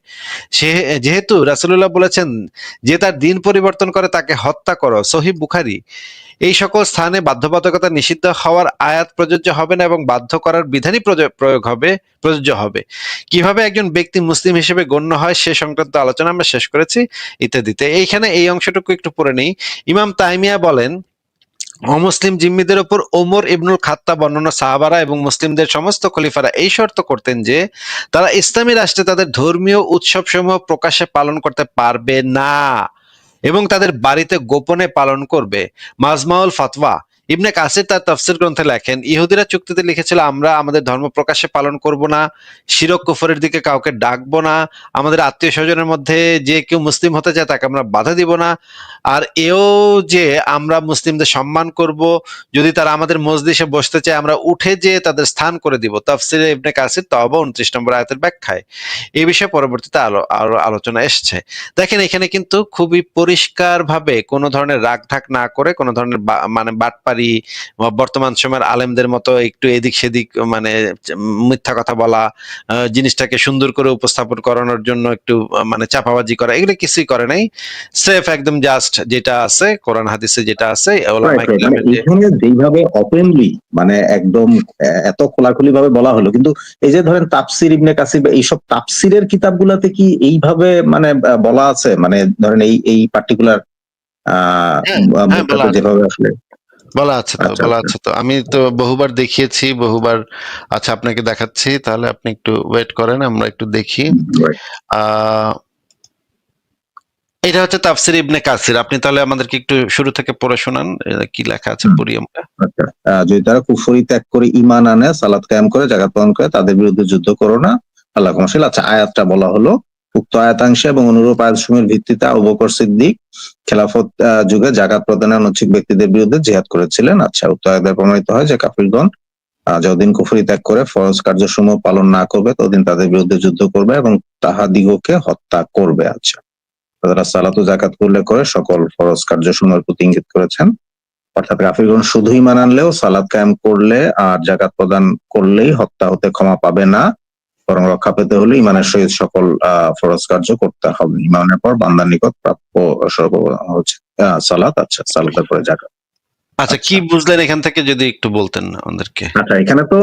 যেহেতু রাসূলুল্লাহ বলেছেন যে তার দিন পরিবর্তন করে তাকে হত্যা করো, সহিহ বুখারী। এই সকল স্থানে বাধ্যবাধকতা নিষিদ্ধ হওয়ার আয়াত প্রযোজ্য হবে না এবং বাধ্য করার বিধানই প্রযোজ্য হবে। কিভাবে একজন ব্যক্তি মুসলিম হিসেবে গণ্য হয় সে সংক্রান্ত আলোচনা আমরা শেষ করেছি ইত্যাদিতে। এইখানে এই অংশটুকু একটু পড়ে নেই। ইমাম তাইমিয়া বলেন, অমুসলিম জিম্মিদের উপর ওমর ইবনুল খাত্তাব অন্যান্য সাহাবারা এবং মুসলিমদের সমস্ত খলিফারা এই শর্ত করতেন যে তারা ইসলামী রাষ্ট্রে তাদের ধর্মীয় উৎসবসমূহ প্রকাশ্যে পালন করতে পারবে না এবং তাদের বাড়িতে গোপনে পালন করবে। মাজমাউল ফাতওয়া। ইবনে কাসির তার তাফসির গ্রন্থে লেখেন, ইহুদিরা চুক্তিতে লিখেছিল আমরা আমাদের ধর্ম প্রকাশ্যে পালন করব না, শিরক কুফরের দিকে কাউকে ডাকবো না, আমাদের আত্মীয় স্বজনের মধ্যে যে কেউ মুসলিম হতে চায় তাকে আমরা বাধা দিব না, আর এও যে আমরা মুসলিমদের সম্মান করব, যদি তারা আমাদের মজলিসে বসতে চায় আমরা উঠে যেয়ে তাদের স্থান করে দিব। তাফসিরে ইবনে কাসির তওবা 29 নম্বর আয়াতের ব্যাখ্যায় এই বিষয়ে পরবর্তীতে আরো আলোচনা এসছে। দেখেন এখানে কিন্তু খুবই পরিষ্কার ভাবে কোনো ধরনের রাগ ঢাক না করে, কোনো ধরনের মানে বাটপারি বা বর্তমান সময়ের আলেমদের মতো একটু এদিক সেদিক মানে মিথ্যা কথা বলা, জিনিসটাকে সুন্দর করে উপস্থাপন করানোর জন্য একটু মানে চাপাবাজি করা, এগুলো কিছুই করে নাই। সেফ একদম জাস্ট যেটা আছে কোরআন হাদিসে যেটা আছে ওলামায়ে কেরামের যে এখানে যেভাবে ওপেনলি মানে একদম এত খোলাখুলি ভাবে বলা হলো, কিন্তু এই যে ধরেন তাফসির ইবনে কাসির বা এইসব তাফসিরের কিতাবগুলোতে কি এইভাবে মানে বলা আছে, মানে ধরেন এই পার্টিকুলার হ্যাঁ হ্যাঁ বলা আছে, যেভাবে আসলে বলা আছে তো, আচ্ছা বলা আচ্ছা আছে তো, আমি তো বহুবার দেখিয়েছি বহুবার। আচ্ছা আপনাকে দেখাচ্ছি, তাহলে আপনি একটু ওয়েট করেন, আমরা একটু দেখি। right. আহ এটা হচ্ছে তাফসির ইবনে কাসির, আপনি তাহলে আমাদেরকে একটু শুরু থেকে পড়ে শোনান কি লেখা আছে, পড়ি আমরা। আচ্ছা, যদি তারা কুফরি ত্যাগ করে ঈমান আনে, সালাত কায়েম করে, যাকাত প্রদান করে, তাদের বিরুদ্ধে যুদ্ধ করো না, আল্লাহ ক্ষমাশীল। আচ্ছা, আয়াতটা বলা হলো উক্ত আয়াতাংশে এবং অনুরূপ আয়াতসমূহের ভিত্তিতে আবু বকর সিদ্দিক খেলাফত যুগে যাকাত প্রদানের অনৈচ্ছিক ব্যক্তিদের বিরুদ্ধে জিহাদ করেছিলেন। আচ্ছা, উক্ত আয়াতে প্রমাণিত হয় যে কাফিরগণ যতদিন কুফরি ত্যাগ করে ফরজ কার্যসমূহ পালন না করবে ততদিন তাদের বিরুদ্ধে যুদ্ধ করবে এবং তাহাদিগকে হত্যা করবে। আচ্ছা, তারা সালাত ও যাকাত উল্লেখ করে সকল ফরজ কার্যসমূহের প্রতি ইঙ্গিত করেছেন। অর্থাৎ কাফিরগণ শুধু ঈমান আনলেও, সালাত কায়েম করলে আর যাকাত প্রদান করলেই হত্যা হতে ক্ষমা পাবে না, বরং রক্ষা পেতে হলে ঈমানের সহিত সকল ফরজ কার্য করতে হবে। ঈমানের পর বান্দার নিকট প্রাপ্য হচ্ছে সালাত। আচ্ছা, সালাতের পরে যাকাত। আচ্ছা, কি আচ্ছা বুঝলেন এখান থেকে যদি একটু বলতেন আমাদেরকে। আচ্ছা, এখানে তো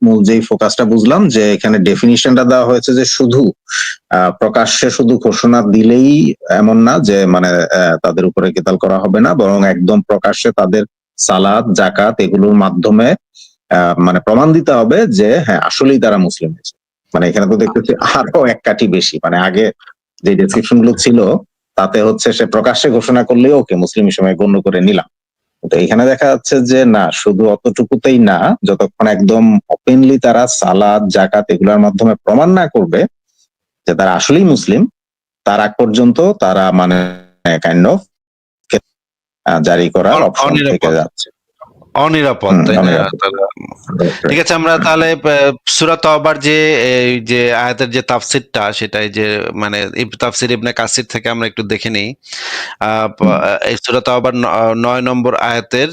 মূল যেই ফোকাসটা বুঝলাম যে এখানে ডেফিনিশনটা দেওয়া হয়েছে যে শুধু প্রকাশ্যে শুধু ঘোষণা দিলেই এমন না যে মানে তাদের উপরে কিতাল করা হবে না, বরং একদম প্রকাশ্যে তাদের সালাত জাকাত এগুলোর মাধ্যমে মানে প্রমাণ দিতে হবে যে হ্যাঁ আসলেই তারা মুসলিম হয়েছে। মানে এখানে তো দেখতেছি আরো এক কাঠি বেশি, মানে আগে যে ডেসক্রিপশন গুলো ছিল তাতে হচ্ছে সে প্রকাশ্যে ঘোষণা করলেও ওকে মুসলিম হিসেবে গণ্য করে নিলাম। তো এখানে দেখা যাচ্ছে যে না, শুধু অতটুকুতেই না, যতক্ষণ একদম ওপেনলি তারা সালাত জাকাত এগুলোর মাধ্যমে প্রমাণ না করবে যে তারা আসলেই মুসলিম, তার আগ পর্যন্ত তারা মানে কাইন্ড অফ জারি করার অপশন থেকে যাচ্ছে। অনিরাপদ, তাই না? ঠিক আছে, আমরা তাহলে সূরা তওবার যে আয়াতের যে তাফসিরটা সেটাই যে মানে তাফসির ইবনে কাসির থেকে আমরা একটু দেখে নিই। এই সূরা তওবার 9 নম্বর আয়াতের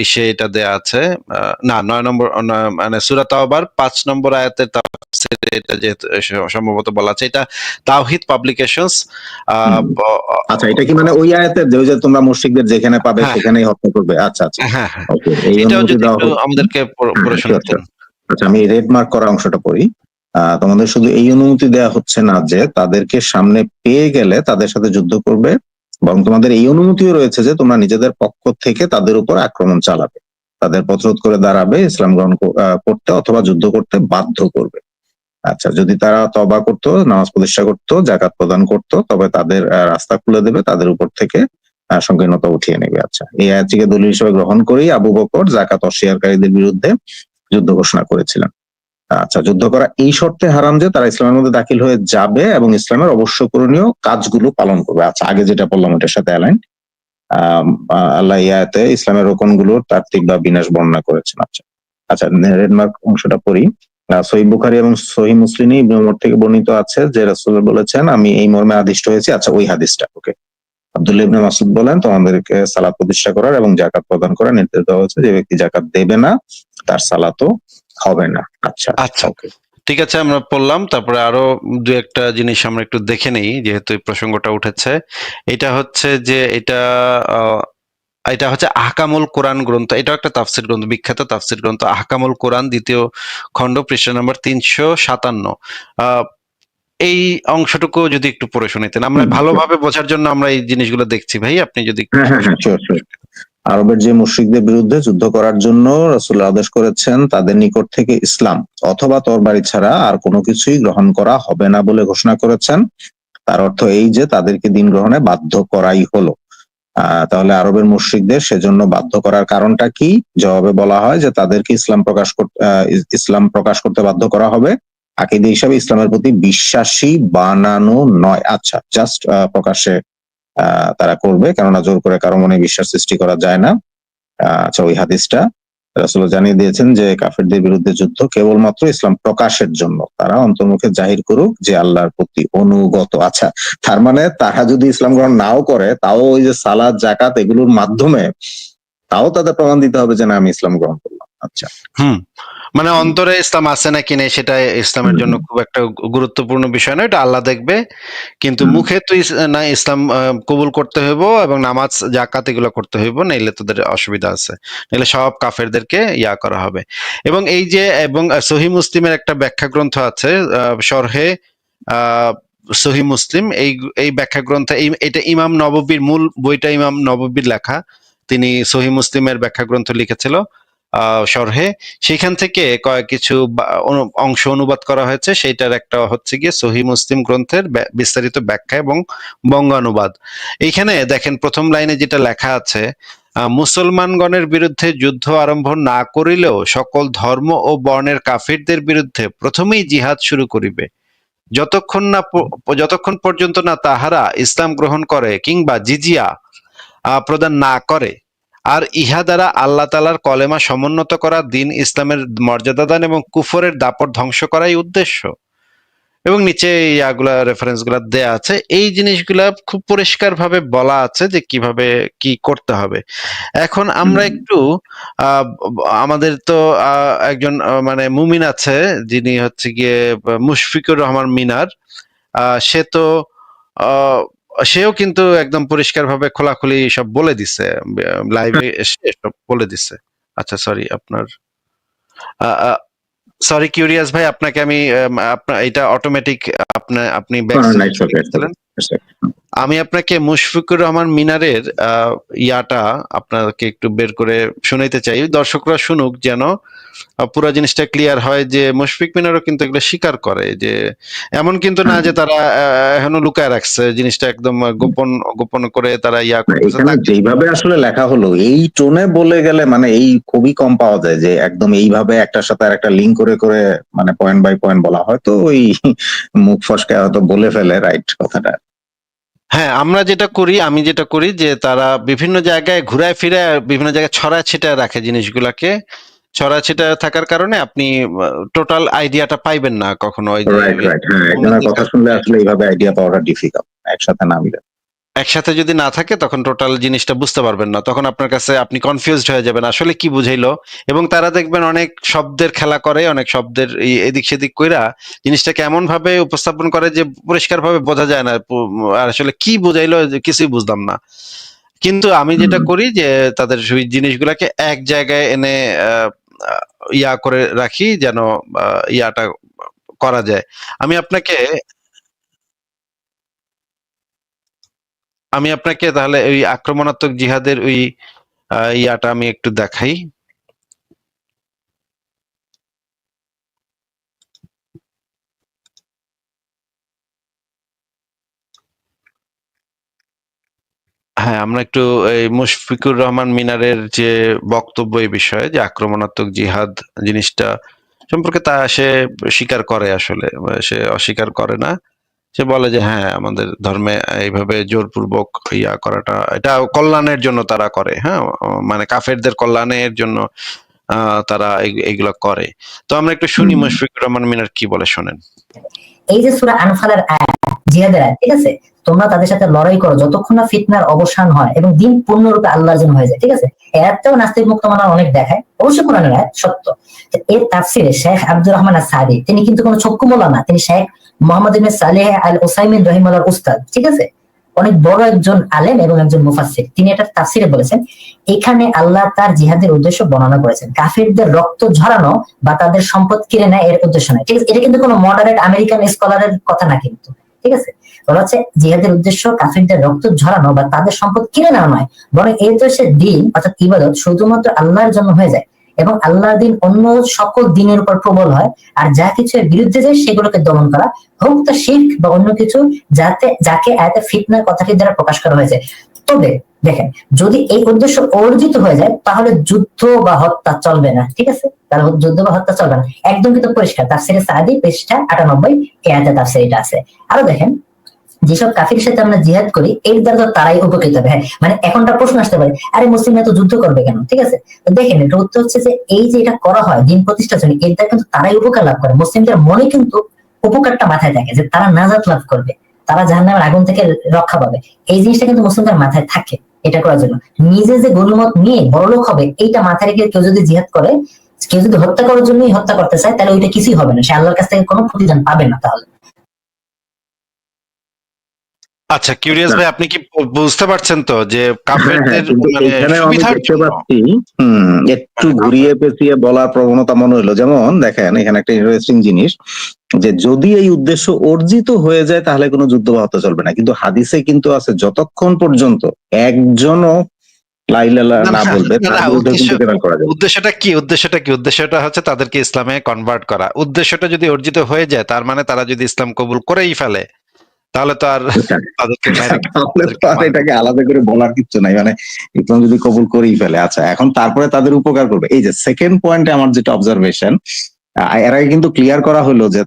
ইসে এটা দেয়া আছে, না 9 নম্বর মানে সূরা তওবার 5 নম্বর আয়াতের তাফসিরে এটা যে সম্ভবত বলা আছে, এটা তাওহীদ পাবলিকেশনস। আচ্ছা, এটা কি মানে ওই আয়াতের যে তোমরা মুশরিকদের যেখানে পাবে সেখানেই হত্যা করবে? আচ্ছা আচ্ছা, হ্যাঁ, ওকে, এই এটাও অনুমতি যদি দেওয়া একটু হচ্ছে। আমাদেরকে পড়ে শোনাতেন। আচ্ছা, আমি রেড মার্ক করা অংশটা পড়ি। তোমাদের শুধু এই অনুমতি দেওয়া হচ্ছে না যে তাদেরকে সামনে পেয়ে গেলে তাদের সাথে যুদ্ধ করবে, বরং তোমাদের এই অনুমতিও রয়েছে যে তোমরা নিজেদের পক্ষ থেকে তাদের উপর আক্রমণ চালাবে, তাদের প্রতিরোধ করে দাঁড়াবে, ইসলাম গ্রহণ করতে অথবা যুদ্ধ করতে বাধ্য করবে। আচ্ছা, যদি তারা তওবা করতো, নামাজ প্রতিষ্ঠা করতো, যাকাত প্রদান করতো, তবে তাদের রাস্তা খুলে দেবে, তাদের উপর থেকে সংকীর্ণতা উঠিয়ে নেবে। আচ্ছা, এই আয়াতটিকে দলিল হিসেবে গ্রহণ করেই আবু বকর যাকাত অস্বীকারীদের বিরুদ্ধে যুদ্ধ ঘোষণা করেছিলেন। আচ্ছা, যুদ্ধ করা এই শর্তে হারাম যে তারা ইসলামের মধ্যে দাখিল হয়ে যাবে এবং ইসলামের অবশ্য করণীয় কাজগুলো পালন করবে। আচ্ছা, আগে যেটা বললাম ওটার সাথে অ্যালাইন। আল্লাহ এই আয়াতে ইসলামের রোকনগুলোর তাত্ত্বিক বা বিনাশ বর্ণনা করেছেন। আচ্ছা আচ্ছা, রেডমার্ক অংশটা পড়ি। সহিহ বুখারী এবং সহিহ মুসলিমে ইবনে ওমর থেকে বর্ণিত আছে যে রাসূল বলেছেন, আমি এই মর্মে আদিষ্ট হয়েছি। আচ্ছা, ওই হাদিসটা ওকে। আব্দুল্লাহ ইবনে মাসউদ বলেন, তোমাদেরকে সালাত প্রতিষ্ঠা করার এবং যাকাত প্রদান করার নির্দেশ দেওয়া হয়েছে। যে ব্যক্তি যাকাত দেবে না তার সালাতও হবে না। আচ্ছা আচ্ছা, ওকে। ঠিক আছে, আমরা পড়লাম। তারপরে আরো দু একটা জিনিস আমরা একটু দেখে নেই, যেহেতু এই প্রসঙ্গটা উঠেছে। এটা হচ্ছে যে আহ, এটা হচ্ছে আহকামুল কোরআন গ্রন্থ। এটাও একটা তাফসির গ্রন্থ, বিখ্যাত তাফসির গ্রন্থ আহকামুল কোরআন, দ্বিতীয় খণ্ড, পৃষ্ঠা নম্বর 357। আহ এই অংশটুকু যদি একটু পড়ে শোনাতেন, আমরা ভালোভাবে বোঝার জন্য আমরা এই জিনিসগুলো দেখছি ভাই, আপনি যদি একটু হ্যাঁ হ্যাঁ হ্যাঁ, শিওর শিওর। আরবের যে মুশরিকদের বিরুদ্ধে যুদ্ধ করার জন্য রাসূল আদেশ করেছেন, তাদের নিকট থেকে ইসলাম অথবা তরবারি ছাড়া আর কোনো কিছুই গ্রহণ করা হবে না বলে ঘোষণা করেছেন। তার অর্থ এই যে তাদেরকে দিন গ্রহণে বাধ্য করাই হলো। তাহলে আরবের মুশরিকদের সেজন্য বাধ্য করার কারণটা কি? জবাবে বলা হয় যে তাদেরকে ইসলাম প্রকাশ করতে বাধ্য করা হবে। আকীদা হিসাবে ইসলামের প্রতি বিশ্বাসী বানানো নয়। আচ্ছা, জাস্ট প্রকাশ্যে তারা করবে, কেননা জোর করে কারো মনে বিশ্বাস সৃষ্টি করা যায় না। আচ্ছা, ওই হাদিসটা রাসূল জানিয়ে দিয়েছেন যে কাফেরদের বিরুদ্ধে যুদ্ধ কেবলমাত্র ইসলাম প্রকাশের জন্য, তারা অন্তর্মুখে জাহির করুক যে আল্লাহর প্রতি অনুগত। আচ্ছা, তার মানে তারা যদি ইসলাম গ্রহণ নাও করে, তাও ওই যে সালাত জাকাত এগুলোর মাধ্যমে তাও তাদের প্রমাণ দিতে হবে যে না, আমি ইসলাম গ্রহণ করলাম। আচ্ছা। হুম, মানে অন্তরে ইসলাম আছে নাকি নেই সেটা ইসলামের জন্য খুব একটা গুরুত্বপূর্ণ বিষয় নয়, এটা আল্লাহ দেখবে। কিন্তু মুখে তুই না ইসলাম কবুল করতে হইব এবং নামাজ জাকাত এগুলো করতে হইব, নাইলে তোদের অসুবিধা আছে, নাইলে সব কাফেরদেরকে ইয়া করা হবে। এবং এই যে সহি মুসলিমের একটা ব্যাখ্যা গ্রন্থ আছে, শরহে আহ সহি মুসলিম, এই ব্যাখ্যা গ্রন্থ, এটা ইমাম নববীর, মূল বইটা ইমাম নববীর লেখা। তিনি সহি মুসলিমের ব্যাখ্যা গ্রন্থ লিখেছিল শরহে। সেখান থেকে কিছু অংশ অনুবাদ করা হয়েছে। সেইটার একটা হচ্ছে গিয়ে সহি মুসলিম গ্রন্থের বিস্তারিত ব্যাখ্যা এবং বঙ্গানুবাদ। এইখানে দেখেন প্রথম লাইনে যেটা লেখা আছে, মুসলমানগণের বিরুদ্ধে যুদ্ধ আরম্ভ না করিলেও সকল ধর্ম ও বর্ণের কাফিরদের বিরুদ্ধে প্রথমেই জিহাদ শুরু করিবে, যতক্ষণ পর্যন্ত না তাহারা ইসলাম গ্রহণ করে কিংবা জিজিয়া প্রদান না করে। আর ইহা দ্বারা আল্লাহ তাআলার কলেমা সমুন্নত করা, দিন ইসলামের মর্যাদা দান এবং কুফরের দাপট ধ্বংস করাই উদ্দেশ্য। এবং নিচে ইয়াগুলা রেফারেন্স গুলা দেয়া আছে। এই জিনিসগুলা খুব পরিষ্কার ভাবে বলা আছে যে কিভাবে কি করতে হবে। এখন আমরা একটু আমাদের তো একজন মানে মুমিন আছে, যিনি হচ্ছে গিয়ে মুশফিকুর রহমান মিনার। সে তো আহ, সেও কিন্তু একদম পরিষ্কার ভাবে খোলাখুলি সব বলে দিছে, লাইভে এসে সব বলে দিছে। আচ্ছা, সরি আপনার সরি কিউরিয়াস ভাই, আপনাকে আমি আপনার এটা অটোমেটিক, আপনি ব্যাক গেছিলেন। আমি আপনাকে মুশফিকুর রহমান মিনারের ইয়াটা আপনাকে একটু বের করে শুনাইতে চাই, দর্শকরা শুনুক, যেন পুরো জিনিসটা ক্লিয়ার হয় যে মুশফিক মিনারও কিন্তু এগুলো স্বীকার করে, যে এমন কিন্তু না যে তারা এখনো লুকায় রাখছে জিনিসটা, একদম গোপন গোপন করে তারা ইয়া করতেছে। এখানে যেইভাবে আসলে লেখা হলো, এই টোনে বলে গেলে মানে এই খুবই কম পাওয়া যায় যে একদম এইভাবে একটার সাথে আর একটা লিঙ্ক করে করে মানে পয়েন্ট বাই পয়েন্ট বলা হয়, তো ওই মুখ ফসকে হয়তো বলে ফেলে রাইট কথাটা। হ্যাঁ, আমি যেটা করি যে তারা বিভিন্ন জায়গায় ঘুরায় ফিরায় বিভিন্ন জায়গায় ছড়ায় ছিটায় রাখে জিনিসগুলাকে। ছড়ায় ছিটায় থাকার কারণে আপনি টোটাল আইডিয়াটা পাইবেন না কখনো। ওই যে রাইট রাইট, হ্যাঁ, একজনের কথা শুনলে আসলে এইভাবে আইডিয়া পাওয়াটা ডিফিকাল্ট, একসাথে না মিলে। একসাথে যদি না থাকে তখন টোটাল জিনিসটা বুঝতে পারবেন না, তখন আপনার কাছে আপনি কনফিউজড হয়ে যাবেন আসলে কি বুঝাইলো। এবং তারা দেখবেন অনেক শব্দের খেলা করে, অনেক শব্দের এদিক সেদিক কইরা জিনিসটাকে এমন ভাবে উপস্থাপন করে যে পরিষ্কার ভাবে বোঝা যায় না আর আসলে কি বুঝাইলো, কিছুই বুঝলাম না। কিন্তু আমি যেটা করি যে তাদের ওই জিনিসগুলাকে এক জায়গায় এনে আহ, আহ, ইয়া করে রাখি, যেন ইয়াটা করা যায়। আমি আপনাকে আমি আপনাকে তাহলে ওই আক্রমণাত্মক জিহাদের ওই ইয়াটা আমি একটু দেখাই। হ্যাঁ, আমরা একটু এই মুশফিকুর রহমান মিনারের যে বক্তব্য এই বিষয়ে যে আক্রমণাত্মক জিহাদ জিনিসটা সম্পর্কে সে স্বীকার করে আসলে, সে অস্বীকার করে না। সে বলে যে হ্যাঁ, আমাদের ধর্মে এইভাবে জোরপূর্বক করাটা এটা কল্যাণের জন্য তারা করে, হ্যাঁ, মানে কাফেরদের কল্যাণের জন্য তারা এইগুলা করে। তো আমরা একটু শুনি মুশফিকুর রহমান মিনার কি বলে, শোনেন। এই যে সূরা আনফালের আয়াত, জিহাদের আয়াত, ঠিক আছে, তোমরা তাদের সাথে লড়াই করো যতক্ষণ না ফিতনার অবসান হয় এবং দিন পূর্ণরূপে আল্লাহর জন্য হয়ে যায়, ঠিক আছে। এই আয়াতটাও নাস্তিক মুক্ত মানার অনেক দেখায়, অবশ্যই কোরআনের আয়াত সত্য। এর তাফসিরে শেখ আব্দুর রহমান আস-সাদি, তিনি কিন্তু কোনো চক্ষু মোল্লা না, তিনি শেখ মোহাম্মদ ইবনে সালেহ আল উসাইমিন রহিমাহুল্লাহর উস্তাদ, ঠিক আছে, অনেক বড় একজন আলেম এবং একজন মুফাসসির। তিনি এটা তাফসিরে বলেছেন, এখানে আল্লাহ তার জিহাদের উদ্দেশ্য বর্ণনা করেছেন, কাফিরদের রক্ত ঝরানো বা তাদের সম্পদ কিনে নেয় এর উদ্দেশ্য নয়, ঠিক আছে। এটা কিন্তু কোনো মডারেট আমেরিকান স্কলারের কথা না, কিন্তু ঠিক আছে, বলা হচ্ছে জিহাদের উদ্দেশ্য কাফিরদের রক্ত ঝরানো বা তাদের সম্পদ কিনে নেওয়া নয়, বরং এই উদ্দেশ্যে দিন অর্থাৎ ইবাদত শুধুমাত্র আল্লাহর জন্য হয়ে যায় এবং আল্লাহর দিন অন্য সকল দিনের উপর প্রবল হয়, আর যা কিছু এর বিরুদ্ধে যায় সেগুলোকে দমন করা, হোক তা শিরক বা অন্য কিছু, যাকে আয়াতে ফিতনার কথাটি দ্বারা প্রকাশ করা হয়েছে। তবে দেখেন, যদি এই উদ্দেশ্য অর্জিত হয়ে যায় তাহলে যুদ্ধ বা হত্যা চলবে না, ঠিক আছে, তাহলে যুদ্ধ বা হত্যা চলবে না, একদম কিন্তু পরিষ্কার। তাফসীরে সাদি পৃষ্ঠা 98 এই আয়াতে তাফসীর এটা আছে। আরো দেখেন, যেসব কাফিরের সাথে আমরা জিহাদ করি এর দ্বারা তো তারাই উপকৃত হবে। হ্যাঁ, মানে এখনটা প্রশ্ন আসতে পারে, আরে মুসলিমরা তো যুদ্ধ করবে কেন, ঠিক আছে। তো দেখেন, এটা উত্তর হচ্ছে যে এই যে এটা করা হয় দিন প্রতিষ্ঠার জন্য, এর দ্বারা কিন্তু তারাই উপকার লাভ করে। মুসলিমদের মনে কিন্তু উপকারটা মাথায় থাকে যে তারা নাজাত লাভ করবে, তারা জাহান্নামের আগুন থেকে রক্ষা পাবে, এই জিনিসটা কিন্তু মুসলিমদের মাথায় থাকে। এটা করার জন্য নিজে যে গণিমত নিয়ে বড়লোক হবে এইটা মাথায় রেখে কেউ যদি জিহাদ করে, কেউ যদি হত্যা করার জন্যই হত্যা করতে চায়, তাহলে ওইটা কিছুই হবে না, সে আল্লাহর কাছ থেকে কোনো প্রতিদান পাবে না। তাহলে আচ্ছা, কিউরিয়াস ভাই, আপনি কি বুঝতে পারছেন তো যে হ্যাঁ, কাফেরদের কিন্তু মানে এখানে আমি সুবিধার দেখতে জন্য পাচ্ছি একটু মানে ঘুরিয়ে পেঁচিয়ে বলার প্রবণতা মনে হলো। যেমন দেখেন, এখানে একটা ইন্টারেস্টিং জিনিস যে যদি এই উদ্দেশ্য অর্জিত হয়ে যায় তাহলে কোনো যুদ্ধ বা হত্যা চলবে না, কিন্তু হাদিসে কিন্তু আছে যতক্ষণ পর্যন্ত একজনও লা ইলাহা ইল্লাল্লাহ না না না বলবে না তার না, বিরুদ্ধে কিন্তু কেতাল করা যাবে। উদ্দেশ্যটা কি? উদ্দেশ্যটা হচ্ছে তাদেরকে ইসলামে কনভার্ট করা। উদ্দেশ্যটা যদি অর্জিত হয়ে যায়, তার মানে তারা যদি ইসলাম কবুল করেই ফেলে, তাহলে তো আর তাদেরকে মেরে তাহলে তো তাদেরকে আর এটাকে আলাদা করে বলার কিছু নাই, মানে ইসলাম যদি কবুল করেই ফেলে। আচ্ছা, এখন তারপরে তাদের উপকার করবে। এই যে সেকেন্ড পয়েন্টে আমার যেটা অবজারভেশন, এর আগে কিন্তু ক্লিয়ার করা হলো যে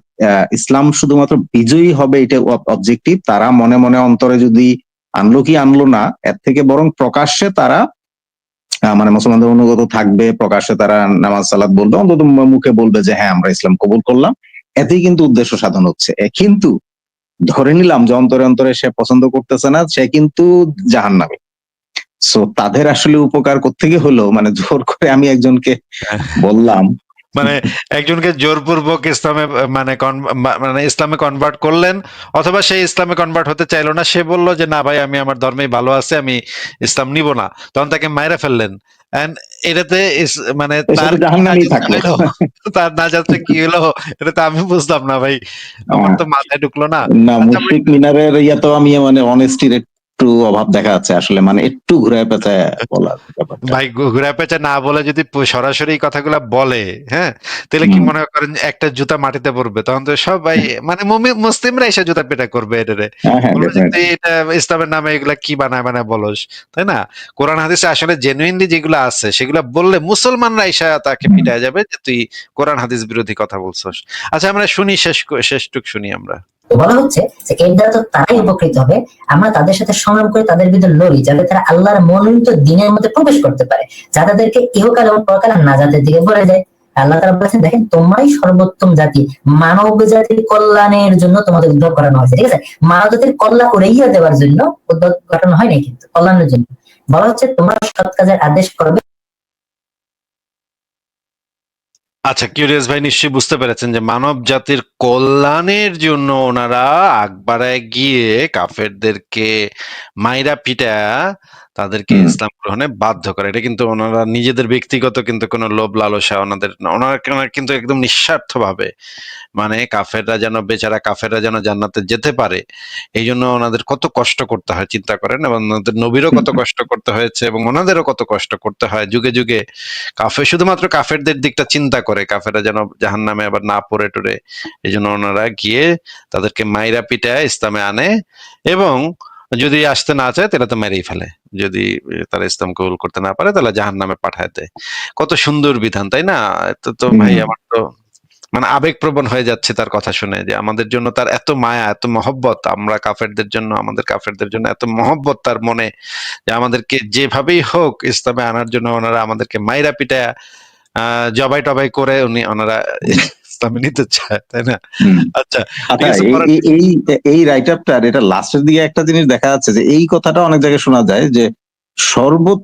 ইসলাম শুধুমাত্র বিজয়ী হবে এটা অবজেক্টিভ, তারা মনে মনে অন্তরে যদি আনলো কি আনলো না, এর থেকে বরং প্রকাশ্যে তারা মানে মুসলমানদের অনুগত থাকবে, প্রকাশ্যে তারা নামাজ সালাত বলবে, অন্তত মুখে বলবে যে হ্যাঁ আমরা ইসলাম কবুল করলাম, এতেই কিন্তু উদ্দেশ্য সাধন হচ্ছে। কিন্তু ধরে নিলাম যে অন্তরে অন্তরে সে পছন্দ করতেছে না, সে কিন্তু জাহান্নামী। সো তাদের আসলে উপকার কোত্থেকে হলো, মানে জোর করে আমি একজনকে বললাম, মানে একজনকে জোরপূর্বক ইসলামে মানে ইসলামে কনভার্ট করলেন, অথবা সে ইসলামে কনভার্ট হতে চাইলো না, সে বলল যে না ভাই, আমি আমার ধর্মেই ভালো আছে, আমি ইসলাম নিব না, তখন তাকে মাইরা ফেললেন। And এটাতে মানে এর তার সাথে কি জাহান্নামী নাজাত থাকলো। হইলো, তার নাজাতটা কি হলো, এটা তো আমি বুঝলাম না ভাই, আমার তো মাথায় ঢুকলো না। না, আচ্ছা, মুশফিক মিনারের ইয়া তো আমি মানে অনেস্টির একটু অভাব দেখা যাচ্ছে আসলে, মানে একটু ঘুরায় পেঁচায় বলার ব্যাপারটা। ভাই ঘুরা পেঁচা না বলে যদি সরাসরি এই কথাগুলা বলে, হ্যাঁ, তাহলে কি মনে করেন একটা জুতা মাটিতে পড়বে, তখন তো সবাই মানে মুসলিমরা এসে জুতা পেটা করবে এটারে, হ্যাঁ, হ্যাঁ, বলবে যে তুই ডেফিনেটলি। এটা ইসলামের নামে এগুলা কি বানায় বানায় বলস, তাই না? কোরআন হাদিসে আসলে জেনুইনলি যেগুলো আছে সেগুলা বললে মুসলমানরা এসে তাকে পিটায় যাবে যে তুই কোরআন হাদিস বিরোধী কথা বলছস। আচ্ছা, আমরা শুনি, শেষটুক শুনি আমরা। বলা হচ্ছে যে এর দ্বারা তো তারাই উপকৃত হবে, আমরা তাদের সাথে সংগ্রাম করে তাদের বিরুদ্ধে লড়ি যাতে তারা আল্লাহর মনোনীত দিনের মধ্যে প্রবেশ করতে পারে, যা তাদেরকে ইহকাল এবং পরকাল নাজাতের দিকে ভরে যায়। আল্লাহ তাআলা বলেছেন, দেখেন তোমরাই সর্বোত্তম জাতি, মানব জাতির কল্যাণের জন্য তোমাদের উদ্যোগ করানো হয়েছে, ঠিক আছে। মানব জাতির কল্যাণ উড়াইয়া দেওয়ার জন্য উদ্যোগ করানো হয় নাই, কিন্তু কল্যাণের জন্য। বলা হচ্ছে তোমরা সৎ কাজের আদেশ করবে। আচ্ছা, কিউরিয়াস ভাই নিশ্চয়ই বুঝতে পেরেছেন যে মানব জাতির কল্যাণের জন্য ওনারা আগ বাড়ায় গিয়ে কাফেরদেরকে মাইরা পিটা তাদেরকে ইসলাম গ্রহণে বাধ্য করে। এটা কিন্তু ওনারা নিজেদের ব্যক্তিগত কিন্তু কোনো লোভ লালসা ওনাদের না, ওনারা কিন্তু একদম নিঃস্বার্থ ভাবে, মানে কাফেররা যেন জান্নাতে যেতে পারে, এই জন্য ওনাদের কত কষ্ট করতে হয় চিন্তা করেন, এবং ওনাদের নবীরও কত কষ্ট করতে হয়েছে এবং ওনাদেরও কত কষ্ট করতে হয় যুগে যুগে। শুধুমাত্র কাফেরদের দিকটা চিন্তা করে, কাফেররা যেন জাহান্নামে আবার না পড়ে টরে, এই জন্য ওনারা গিয়ে তাদেরকে মাইরা পিটায় ইসলামে আনে। এবং যদি আসতে না চায় তাহলে তো মেরেই ফেলে, যদি তারা ইসলাম কবুল করতে না পারে তাহলে জাহান্নামে পাঠায় দেয়। কত সুন্দর বিধান, তাই না? তো ভাই হুম। আমার তো মানে আবেগপ্রবণ হয়ে যাচ্ছে তার কথা শুনে, যে আমাদের জন্য তার এত মায়া, এত মহব্বত, আমরা কাফেরদের জন্য, আমাদের কাফেরদের জন্য এত মহব্বত তার মনে, যে আমাদেরকে যেভাবেই হোক ইসলামে আনার জন্য ওনারা আমাদেরকে মাইরা পিটায়া জবাই টবাই করে ওনারা ইসলামে নিতে চায়, তাই না? হুম। আচ্ছা, ঠিক আচ্ছা, আছে, এই পরের এই এই এই রাইট আপটার এটা লাস্টের দিকে একটা জিনিস দেখা যাচ্ছে যে এই কথাটা অনেক জায়গায় শোনা যায় যে সর্বত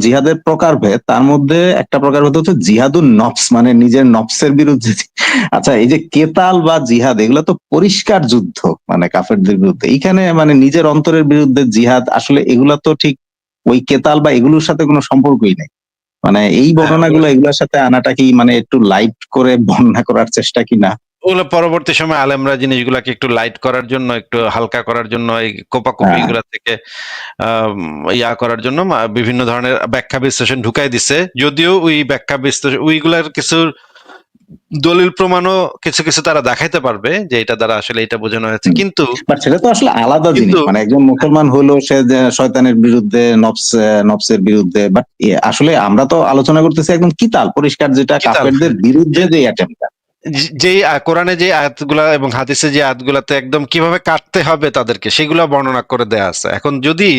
জিহাদের প্রকারভেদ, তার মধ্যে একটা প্রকারভেদ হচ্ছে জিহাদুন নফস, মানে নিজের নফসের বিরুদ্ধে। আচ্ছা, এই যে কেতাল বা জিহাদ এগুলো তো পরিষ্কার যুদ্ধ, মানে কাফেরদের বিরুদ্ধে। এইখানে মানে নিজের অন্তরের বিরুদ্ধে জিহাদ, আসলে এগুলা তো ঠিক ওই কেতাল বা এগুলোর সাথে কোনো সম্পর্কই নেই। মানে এই হ্যাঁ, বর্ণনাগুলো এগুলোর সাথে আনাটা কি মানে একটু লাইট করে বর্ণনা করার চেষ্টা কিনা? ওগুলো পরবর্তী সময় আলেমরা জিনিসগুলাকে একটু লাইট করার জন্য, একটু হালকা করার জন্য, এই কোপাকুপি হ্যাঁ, গুলা থেকে ইয়া করার জন্য বিভিন্ন ধরনের ব্যাখ্যা বিশ্লেষণ ঢুকাই দিছে। যদিও ওই ব্যাখ্যা বিশ্লেষণ ওইগুলার কিছু দলিল প্রমাণও কিছু কিছু তারা দেখাইতে পারবে যে এটা দ্বারা আসলে এটা বোঝানো হয়েছে, হুম। কিন্তু বাট সেটা তো আসলে আলাদা জিনিস, কিন্তু মানে একজন মুসলমান হলো সে যে শয়তানের বিরুদ্ধে, নফসের বিরুদ্ধে, বাট আসলে আমরা তো আলোচনা করতেছি একদম কিতাল পরিষ্কার, যেটা কিতাল, কাফেরদের হ্যাঁ, বিরুদ্ধে যে যে অ্যাটেম্পটা। যেই কোরআনে যে আয়াতগুলা এবং হাদিসে যে আয়াতগুলাতে একদম কিভাবে কাটতে হবে তাদেরকে, সেগুলো বর্ণনা করে দেয়া আছে। এখন যদি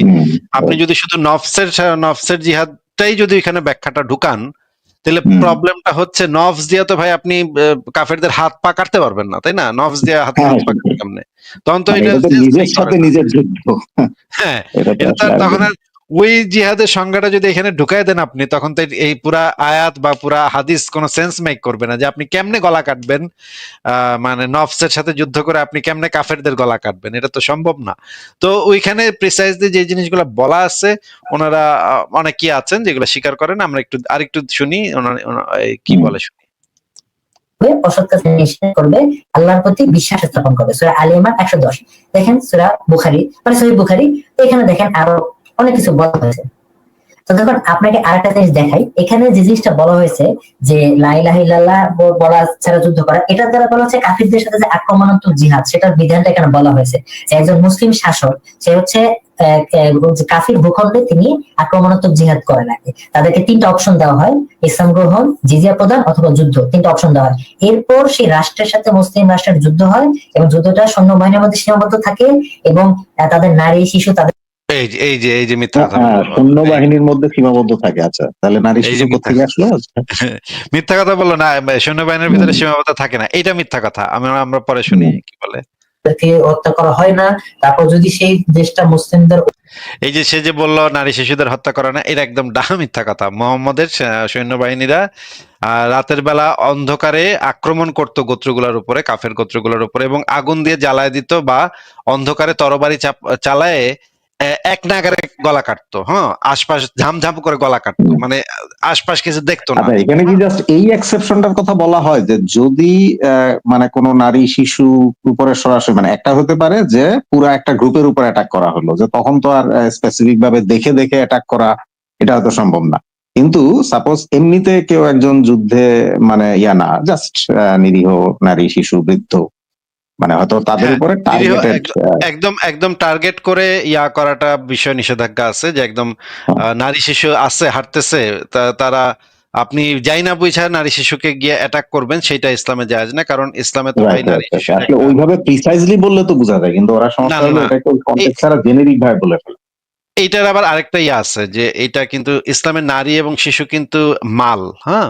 আপনি যদি শুধু নফসের জিহাদটাই যদি এখানে ব্যাখ্যাটা ঢুকান, তাহলে প্রবলেমটা হচ্ছে নফস দিয়া তো ভাই আপনি কাফেরদের হাত পা কাটতে পারবেন না, তাই না? নফস দিয়া হাত হ্যাঁ, হাত পা কাটতে কেমনে? তখন তো মানে এটা এটা তো সেন্স নিজের মেক করে সাথে না। নিজের যুদ্ধ। হ্যাঁ, এটা তো এটা তো আসলে তখন একদম। আর ওই জিহাদের সংজ্ঞাটা যদি এখানে ঢুকাই দেন আপনি, তখন তো এই পুরা আয়াত বা পুরা হাদিস কোনো সেন্স মেক করবে না, যে আপনি কেমনে গলা কাটবেন, মানে নফসের সাথে যুদ্ধ করে আপনি কেমনে কাফেরদের গলা কাটবেন, এটা তো সম্ভব না। তো ওইখানে প্রিসাইজলি যে জিনিসগুলো বলা আছে, ওনারা অনেকেই আছেন যেগুলো স্বীকার করেন। আমরা আরেকটু শুনি কি হুম। বলে, শুনি। অসৎ কাজ নিষেধ করবে, আল্লাহর প্রতি বিশ্বাস স্থাপন করবে। সূরা আলে ইমরান 110। দেখেন সূরা বুখারী, মানে সহিহ বুখারী, এখানে দেখেন আরো অনেক কিছু বলা হয়েছে। তো দেখুন আপনাকে আরেকটা জিনিস দেখাই, এখানে যে জিনিসটা বলা হয়েছে যে লা ইলাহা ইল্লাল্লাহ বলা ছাড়া যুদ্ধ করা, এটার দ্বারা বলা হচ্ছে কাফিরদের সাথে যে আক্রমণাত্মক জিহাদ, সেটার বিধানটা এখানে বলা হয়েছে যে একজন মুসলিম শাসক সে হচ্ছে কাফির ভূখণ্ডে তিনি আক্রমণাত্মক জিহাদ করে নাকি, তাদেরকে 3টা অপশন দেওয়া হয়: ইসলাম গ্রহণ, জিজিয়া প্রদান অথবা যুদ্ধ। 3টা অপশন দেওয়া হয়। এরপর সেই রাষ্ট্রের সাথে মুসলিম রাষ্ট্রের যুদ্ধ হয় এবং যুদ্ধটা সৈন্যবাহিনীর মধ্যে সীমাবদ্ধ থাকে এবং তাদের নারী শিশু তাদের এই যে মিথ্যা কথা হ্যাঁ, বললো, সৈন্যবাহিনীর মধ্যে সীমাবদ্ধ থাকে। আচ্ছা, তাহলে নারী এই শিশু যে মিথ্যা কোত্থেকে আসলো? আচ্ছা। মিথ্যা কথা বললো না, সৈন্যবাহিনীর হুম, ভিতরে সীমাবদ্ধ থাকে না, এটা মিথ্যা কথা। আমরা পরে শুনি হুম। কি বলে। হত্যা করা হয় না। তারপর যদি সেই দেশটা মুসলিমদের এই যে সে যে বললো নারী শিশুদের হত্যা করে না, এটা একদম ডাহা মিথ্যা কথা। মোহাম্মদের সৈন্যবাহিনীরা রাতের বেলা অন্ধকারে আক্রমণ করত গোত্রগুলোর উপরে, কাফের গোত্রগুলোর উপরে, এবং আগুন দিয়ে জ্বালায় দিত বা অন্ধকারে তরবারি চালায় এক নাগারে গলা কাটতো। হ্যাঁ, আশপাশ ঝামঝাম করে গলা কাটতো, মানে আশপাশ কিছু দেখতো না। আচ্ছা, এখানে কি জাস্ট এই এক্সেপশনটার কথা বলা হয় যে যদি মানে কোনো নারী শিশু উপরে সরাসরি, মানে একটা হতে পারে যে পুরো একটা গ্রুপের উপর অ্যাটাক করা হলো, যে তখন তো আর স্পেসিফিক ভাবে দেখে দেখে অ্যাটাক করা এটা হয়তো সম্ভব না। কিন্তু সাপোজ এমনিতে কেউ একজন যুদ্ধে, মানে না, জাস্ট নিরীহ নারী শিশু বৃদ্ধ, মানে হয়তো তাদের হ্যাঁ, উপরে নিরীহ টার্গেটেড। একদম একদম টার্গেট করে করাটা বিষয় নিষেধাজ্ঞা আছে, যে একদম নারী শিশু আছে হাঁটতেছে, তারা আপনি যাই না বুঝা নারী শিশুকে গিয়ে অ্যাটাক করবেন, সেটা ইসলামে জায়েজ না। কারণ ইসলামে তো ভাই রাইট, নারী রাইট, রাইট। শিশুর আসলে একটা ওইভাবে প্রিসাইজলি বললে তো বোঝা যায়, কিন্তু ওরা না সমস্যা না হলো না এটাকে ওই এই কন্টেক্সট ছাড়া জেনেরিক ভাবে বলে ফেলে। এইটার আবার আরেকটা আছে, যে এটা কিন্তু ইসলামের নারী এবং শিশু কিন্তু মাল, হ্যাঁ,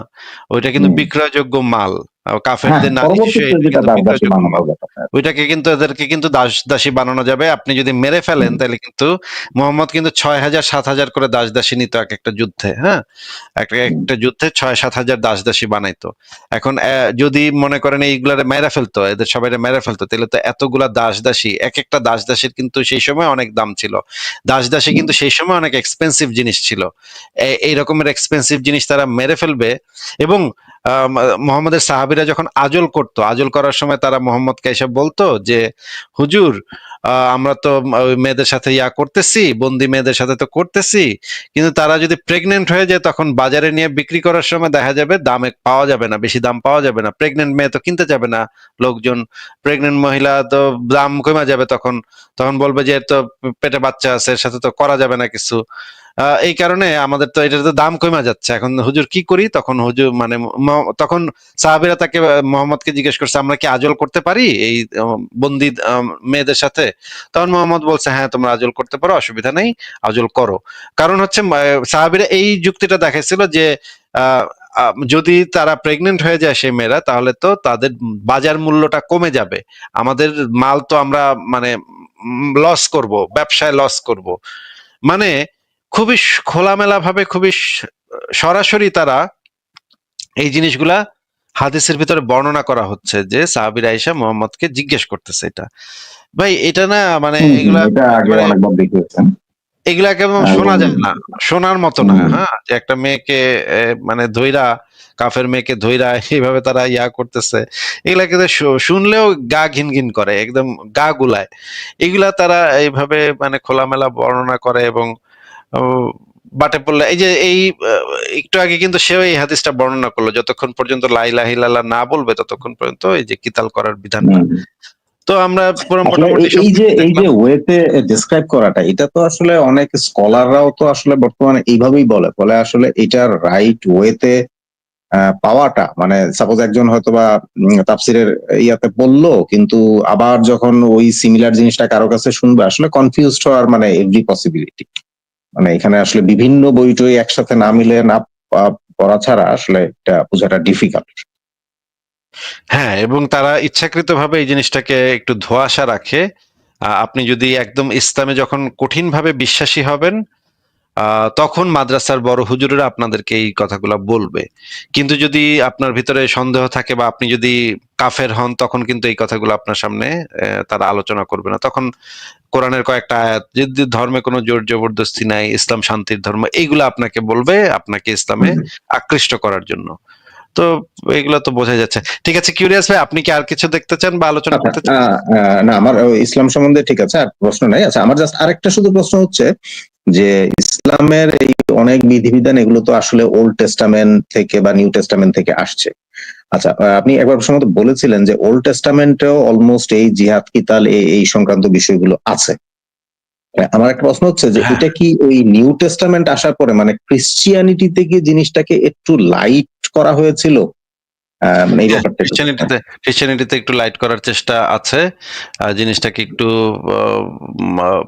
ওইটা কিন্তু হুম। বিক্রয়যোগ্য মাল। হ্যাঁ, কাফেরদের নারী শিশু পরবর্তীতে এটা যেটা কিন্তু দাস দাসী বিক্রয়যোগ্য বানানোর মাল। ব্যাপারটা। ওইটাকে কিন্তু এদেরকে কিন্তু দাসী বানানো যাবে। আপনি যদি মেরে ফেলেন হুম, তাহলে কিন্তু মোহাম্মদ কিন্তু 6,000 7,000 করে দাসী নিত এক একটা যুদ্ধে। হ্যাঁ, একটা হুম, একটা যুদ্ধে 6-7 হাজার দাসী বানাইতো। এখন যদি মনে করেন এইগুলারে মেরে ফেলতো, এদের সবাই মেরে ফেলতো, তাহলে তো এতগুলা দাসী, এক একটা দাসীর কিন্তু সেই সময় অনেক দাম ছিল। দাসী হুম, কিন্তু সেই সময় অনেক এক্সপেন্সিভ জিনিস ছিল। এই রকমের এক্সপেন্সিভ জিনিস তারা মেরে ফেলবে। এবং মোহাম্মদের সাহাবীরা যখন আজল করতো, আজল করার সময় তারা মোহাম্মদকে এসে বলতো যে হুজুর আমরা তো ওই মেয়েদের সাথে ইয়া করতেছি, বন্দি মেয়েদের সাথে তো করতেছি, কিন্তু তারা যদি প্রেগনেন্ট হয়ে যায় তখন বাজারে নিয়ে বিক্রি করার সময় দেখা যাবে দামে পাওয়া যাবে না, বেশি দাম পাওয়া যাবে না, প্রেগনেন্ট মেয়ে তো কিনতে যাবে না লোকজন, প্রেগনেন্ট মহিলা তো দাম কমে যাবে, তখন তখন বলবে যে এর তো পেটে বাচ্চা আছে, এর সাথে তো করা যাবে না কিছু। এই কারণে আমাদের তো এটার তো দাম কমে যাচ্ছে, এখন হুজুর কি করি? তখন হুজুর মানে তখন সাহাবীরা তাকে মোহাম্মদকে জিজ্ঞেস করছে আমরা কি আজল করতে পারি এই বন্দি মেয়েদের সাথে? তখন মোহাম্মদ বলছে হ্যাঁ তোমরা আজল করতে পারো, অসুবিধা নেই, আজল করো। কারণ হচ্ছে সাহাবীরা এই যুক্তিটা দেখাইছিল যে যদি তারা প্রেগনেন্ট হয়ে যায় সেই মেয়েরা, তাহলে তো তাদের বাজার মূল্যটা কমে যাবে, আমাদের মাল তো আমরা মানে লস করব, ব্যবসায় লস করব। মানে খুবই খোলামেলা ভাবে, খুবই সরাসরি তারা এই জিনিসগুলা হাদিসের ভিতরে বর্ণনা করা হচ্ছে যে সাহাবীরা আয়েশা মোহাম্মদকে জিজ্ঞেস করতেছে এটা। ভাই এটা না মানে এগুলা এটা আগে মানে অনেকবার দেখিয়েছেন। এগুলাকে শোনা যায় না, শোনার মতো না। হ্যাঁ, যে একটা মেয়েকে মানে ধইরা, কাফের মেয়েকে ধইরা এইভাবে তারা ইয়া করতেছে, এগুলাকে শুনলেও গা ঘিন ঘিন করে, একদম গা গুলায়। এগুলা তারা এইভাবে মানে খোলামেলা বর্ণনা করে এবং বাটে পড়লে এই যে এই একটু আগে কিন্তু সেও এই হাদিসটা বর্ণনা করলো, যতক্ষণ পর্যন্ত লা ইলাহা ইল্লাল্লাহ না বলবে ততক্ষণ পর্যন্ত এই যে কিতাল করার বিধানটা। তো আমরা পুরো আসলে মোটামুটি এই যে দেখলাম। ওয়েতে ডেসক্রাইব করাটা, এটা তো আসলে অনেক স্কলাররাও তো আসলে বর্তমানে এইভাবেই বলে আসলে এটার রাইট ওয়েতে পাওয়াটা, মানে সাপোজ একজন হয়তোবা তাফসিরের ইয়াতে বললো, কিন্তু আবার যখন ওই সিমিলার জিনিসটা কারো কাছে শুনবে আসলে কনফিউজড হওয়ার মানে এভরি পসিবিলিটি, মানে এখানে আসলে বিভিন্ন বই টই একসাথে না মিলে না পড়া ছাড়া আসলে এটা বোঝাটা ডিফিকাল্ট। হ্যাঁ, এবং তারা ইচ্ছাকৃতভাবে এই জিনিসটাকে একটু ধোঁয়াশা রাখে। আপনি যদি একদম ইসলামে যখন কঠিনভাবে বিশ্বাসী হবেন, তখন মাদ্রাসার বড় হুজুরেরা আপনাদেরকে এই কথাগুলো বলবে। কিন্তু যদি আপনার ভিতরে সন্দেহ থাকে বা আপনি যদি কাফের হন, তখন কিন্তু এই কথাগুলো আপনার সামনে তারা আলোচনা করবে না। তখন কোরআনের কয়েকটা আয়াত, যদি ধর্মে কোনো জোর জবরদস্তি নাই, ইসলাম শান্তির ধর্ম, এইগুলো আপনাকে বলবে, আপনাকে ইসলামে আকৃষ্ট করার জন্য। তো এগুলো তো বোঝা যাচ্ছে। ঠিক আছে কিউরিয়াস ভাই, আপনি কি আর কিছু দেখতে চান বা আলোচনা করতে চান? না, আমার ইসলাম সম্বন্ধে ঠিক আছে, আর প্রশ্ন নাই। আচ্ছা, আমার জাস্ট আরেকটা শুধু প্রশ্ন হচ্ছে যে ইসলামের এই অনেক বিধিবিধান এগুলো তো আসলে ওল্ড টেস্টামেন্ট থেকে বা নিউ টেস্টামেন্ট থেকে আসছে। আচ্ছা, আপনি একবার সম্ভবত বলেছিলেন যে ওল্ড টেস্টামেন্টেও অলমোস্ট এই জিহাদ কিতাল এই সংক্রান্ত বিষয়গুলো আছে। আমার একটা প্রশ্ন হচ্ছে যে হ্যাঁ, এটা কি ওই নিউ টেস্টামেন্ট আসার পরে মানে ক্রিশ্চিয়ানিটিতে কি জিনিসটাকে একটু লাইট করা হয়েছিল? মানে এই হ্যাঁ, ব্যাপারটা একটু ক্রিশ্চিয়ানিটিতে একটু লাইট করার চেষ্টা আছে, জিনিসটাকে একটু আহ, উম, আহ,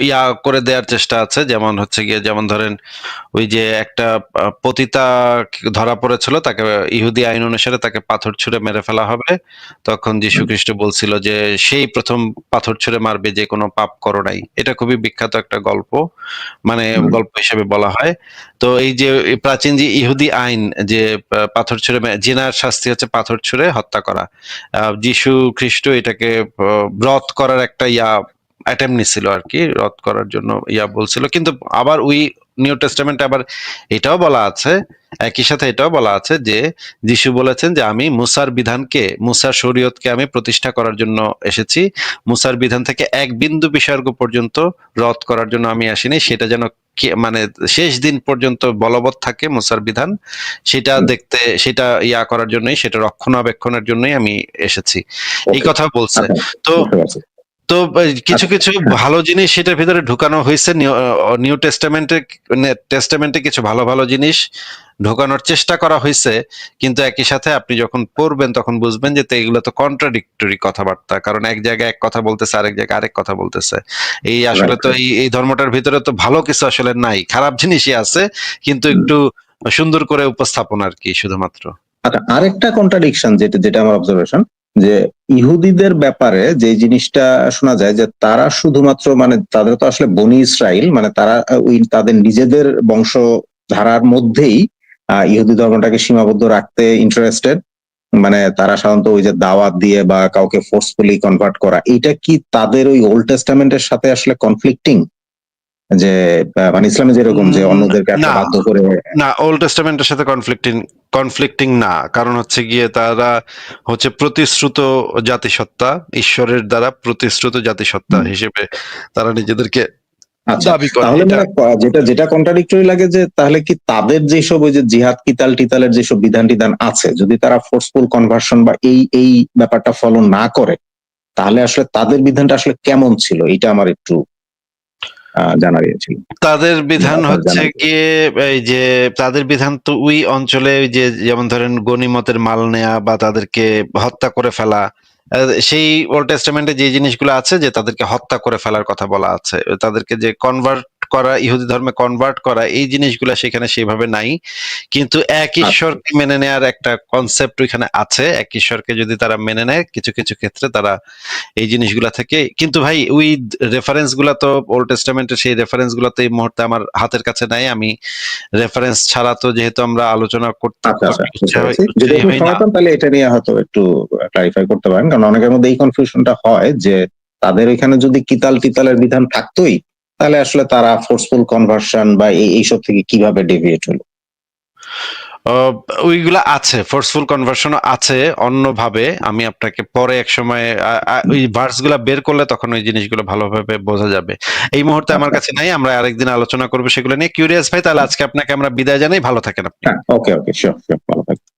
ইয়া করে দেওয়ার চেষ্টা আছে। যেমন হচ্ছে গিয়ে, যেমন ধরেন ওই যে একটা পতিতা ধরা পড়েছিল, তাকে ইহুদি আইন অনুসারে তাকে পাথর ছুঁড়ে মেরে ফেলা হবে, তখন যীশু খ্রিস্ট বলছিল যে সেই প্রথম পাথর ছুঁড়ে মারবে যে কোনো পাপ করো নাই। এটা খুবই বিখ্যাত একটা গল্প, মানে গল্প হিসেবে বলা হয়। তো এই যে প্রাচীন যে ইহুদি আইন, যে পাথর ছুঁড়ে জিনার শাস্তি হচ্ছে পাথর ছুঁড়ে হত্যা করা, যীশু খ্রিস্ট এটাকে রদ করার একটা অ্যাটেম্প নিছিল আর কি, রদ করার জন্য বলছিল। কিন্তু আবার ওই নিউ টেস্টামেন্টে আবার এটাও বলা আছে, একই সাথে এটাও বলা আছে যে যিশু বলেছেন যে আমি মুসার বিধানকে, মুসার শরীয়তকে আমি প্রতিষ্ঠা করার জন্য এসেছি, মুসার বিধান থেকে এক বিন্দু বিসর্গ পর্যন্ত রদ করার জন্য আমি আসিনি, সেটা যেন মানে শেষ দিন পর্যন্ত বলবৎ থাকে মুসার বিধান, সেটা দেখতে, সেটা করার জন্যই, সেটা রক্ষণাবেক্ষণের জন্যই আমি এসেছি, এই কথা বলছে। তো তো কিছু কিছু ভালো জিনিস সেটার ভিতরে ঢুকানো হয়েছে, নিউ টেস্টামেন্টে কিছু ভালো ভালো জিনিস ঢোকানোর চেষ্টা করা হয়েছে। কিন্তু একই সাথে আপনি যখন পড়বেন তখন বুঝবেন যে এগুলো তো কন্ট্রাডিক্টরি কথাবার্তা, কারণ এক জায়গায় এক কথা বলতেছে, আরেক জায়গায় আরেক কথা বলতেছে। এই আসলে তো এই ধর্মটার ভিতরে তো ভালো কিছু আসলে নাই, খারাপ জিনিসই আছে, কিন্তু একটু সুন্দর করে উপস্থাপন আর কি, শুধুমাত্র। আচ্ছা, আরেকটা কন্ট্রাডিকশন যেটা আমার অবজারভেশন, যে ইহুদিদের ব্যাপারে যে জিনিসটা শোনা যায় যে তারা শুধুমাত্র মানে তাদের তো আসলে বনি ইসরাইল, মানে তারা ওই তাদের নিজেদের বংশধারার মধ্যেই ইহুদি ধর্মটাকে সীমাবদ্ধ রাখতে ইন্টারেস্টেড, মানে তারা সাধারণত ওই যে দাওয়াত দিয়ে বা কাউকে ফোর্সফুলি কনভার্ট করা, এটা কি তাদের ওই ওল্ড টেস্টামেন্টের সাথে আসলে কনফ্লিক্টিং? যে মানে ইসলামে যেরকম যে অন্যদেরকে না, বাধ্য করে। না, ওল্ড টেস্টামেন্টের সাথে কনফ্লিক্টিং কনফ্লিক্টিং না, কারণ হচ্ছে গিয়ে তারা হচ্ছে প্রতিশ্রুত জাতিসত্তা, ঈশ্বরের দ্বারা প্রতিশ্রুত জাতিসত্তা হুম। হিসেবে তারা নিজেদেরকে আচ্ছা, দাবি করে। তাহলে এটা মানে যেটা যেটা কন্ট্রাডিক্টরি লাগে যে তাহলে কি তাদের যেসব ওই যে জিহাদ কিতাল টিতালের যেসব বিধান টিধান আছে, যদি তারা ফোর্সফুল কনভার্সন বা এই ব্যাপারটা ফলো না করে, তাহলে আসলে তাদের বিধানটা আসলে কেমন ছিল, এটা আমার একটু জানার ইয়ে ছিল। তাদের বিধান আপনার হচ্ছে জানার ছিল। গিয়ে এই যে তাদের বিধান তো ওই অঞ্চলে ওই যে যেমন ধরেন গনিমতের মাল নেয়া বা তাদেরকে হত্যা করে ফেলা, সেই ওল্ড টেস্টামেন্টে যে জিনিসগুলো আছে যে তাদেরকে হত্যা করে ফেলার কথা বলা আছে, তাদেরকে যে কনভার্ট করা, ইহুদি ধর্মে কনভার্ট করা, এই জিনিসগুলো সেখানে সেইভাবে নাই। কিন্তু এক আচ্ছা, ঈশ্বরকে মেনে নেয়ার একটা কনসেপ্ট ওইখানে আছে। এক ঈশ্বরকে যদি তারা মেনে নেয় কিছু কিছু ক্ষেত্রে তারা এই জিনিসগুলা থেকে, কিন্তু ভাই ওই রেফারেন্স গুলা তো ওল্ড টেস্টামেন্টের, সেই রেফারেন্স গুলা তো এই মুহূর্তে আমার হাতের কাছে নাই। আমি রেফারেন্স ছাড়া তো যেহেতু আমরা আলোচনা করতে আচ্ছা, আচ্ছা, বুঝতে উৎসাহী পেরেছি। যদি উৎসাহী আপনি হই না। সময় পান তাহলে এটা নিয়ে হয়তো একটু ক্লারিফাই করতে পারেন, কারণ অনেকের মধ্যে এই কনফিউশনটা হয় যে তাদের এখানে যদি কিতাল টিতালের বিধান থাকতোই, তাহলে আসলে তারা ফোর্সফুল কনভার্সন বা এইসব থেকে কিভাবে ডেভিয়েট হলো। আহ, ওইগুলা আছে, ফোর্সফুল কনভার্সন আছে অন্যভাবে। আমি আপনাকে পরে এক সময় ওই ভার্স গুলা বের করলে তখন ওই জিনিসগুলো ভালোভাবে বোঝা যাবে। এই মুহূর্তে আমার আচ্ছা, কাছে নাই, আমরা আরেকদিন আলোচনা করবো সেগুলো নিয়ে। কিউরিয়াস ভাই, তাহলে আজকে আপনাকে আমরা বিদায় জানাই, ভালো থাকেন আপনি। হ্যাঁ, ওকে ওকে, শিওর শিওর, ভালো থাকবেন।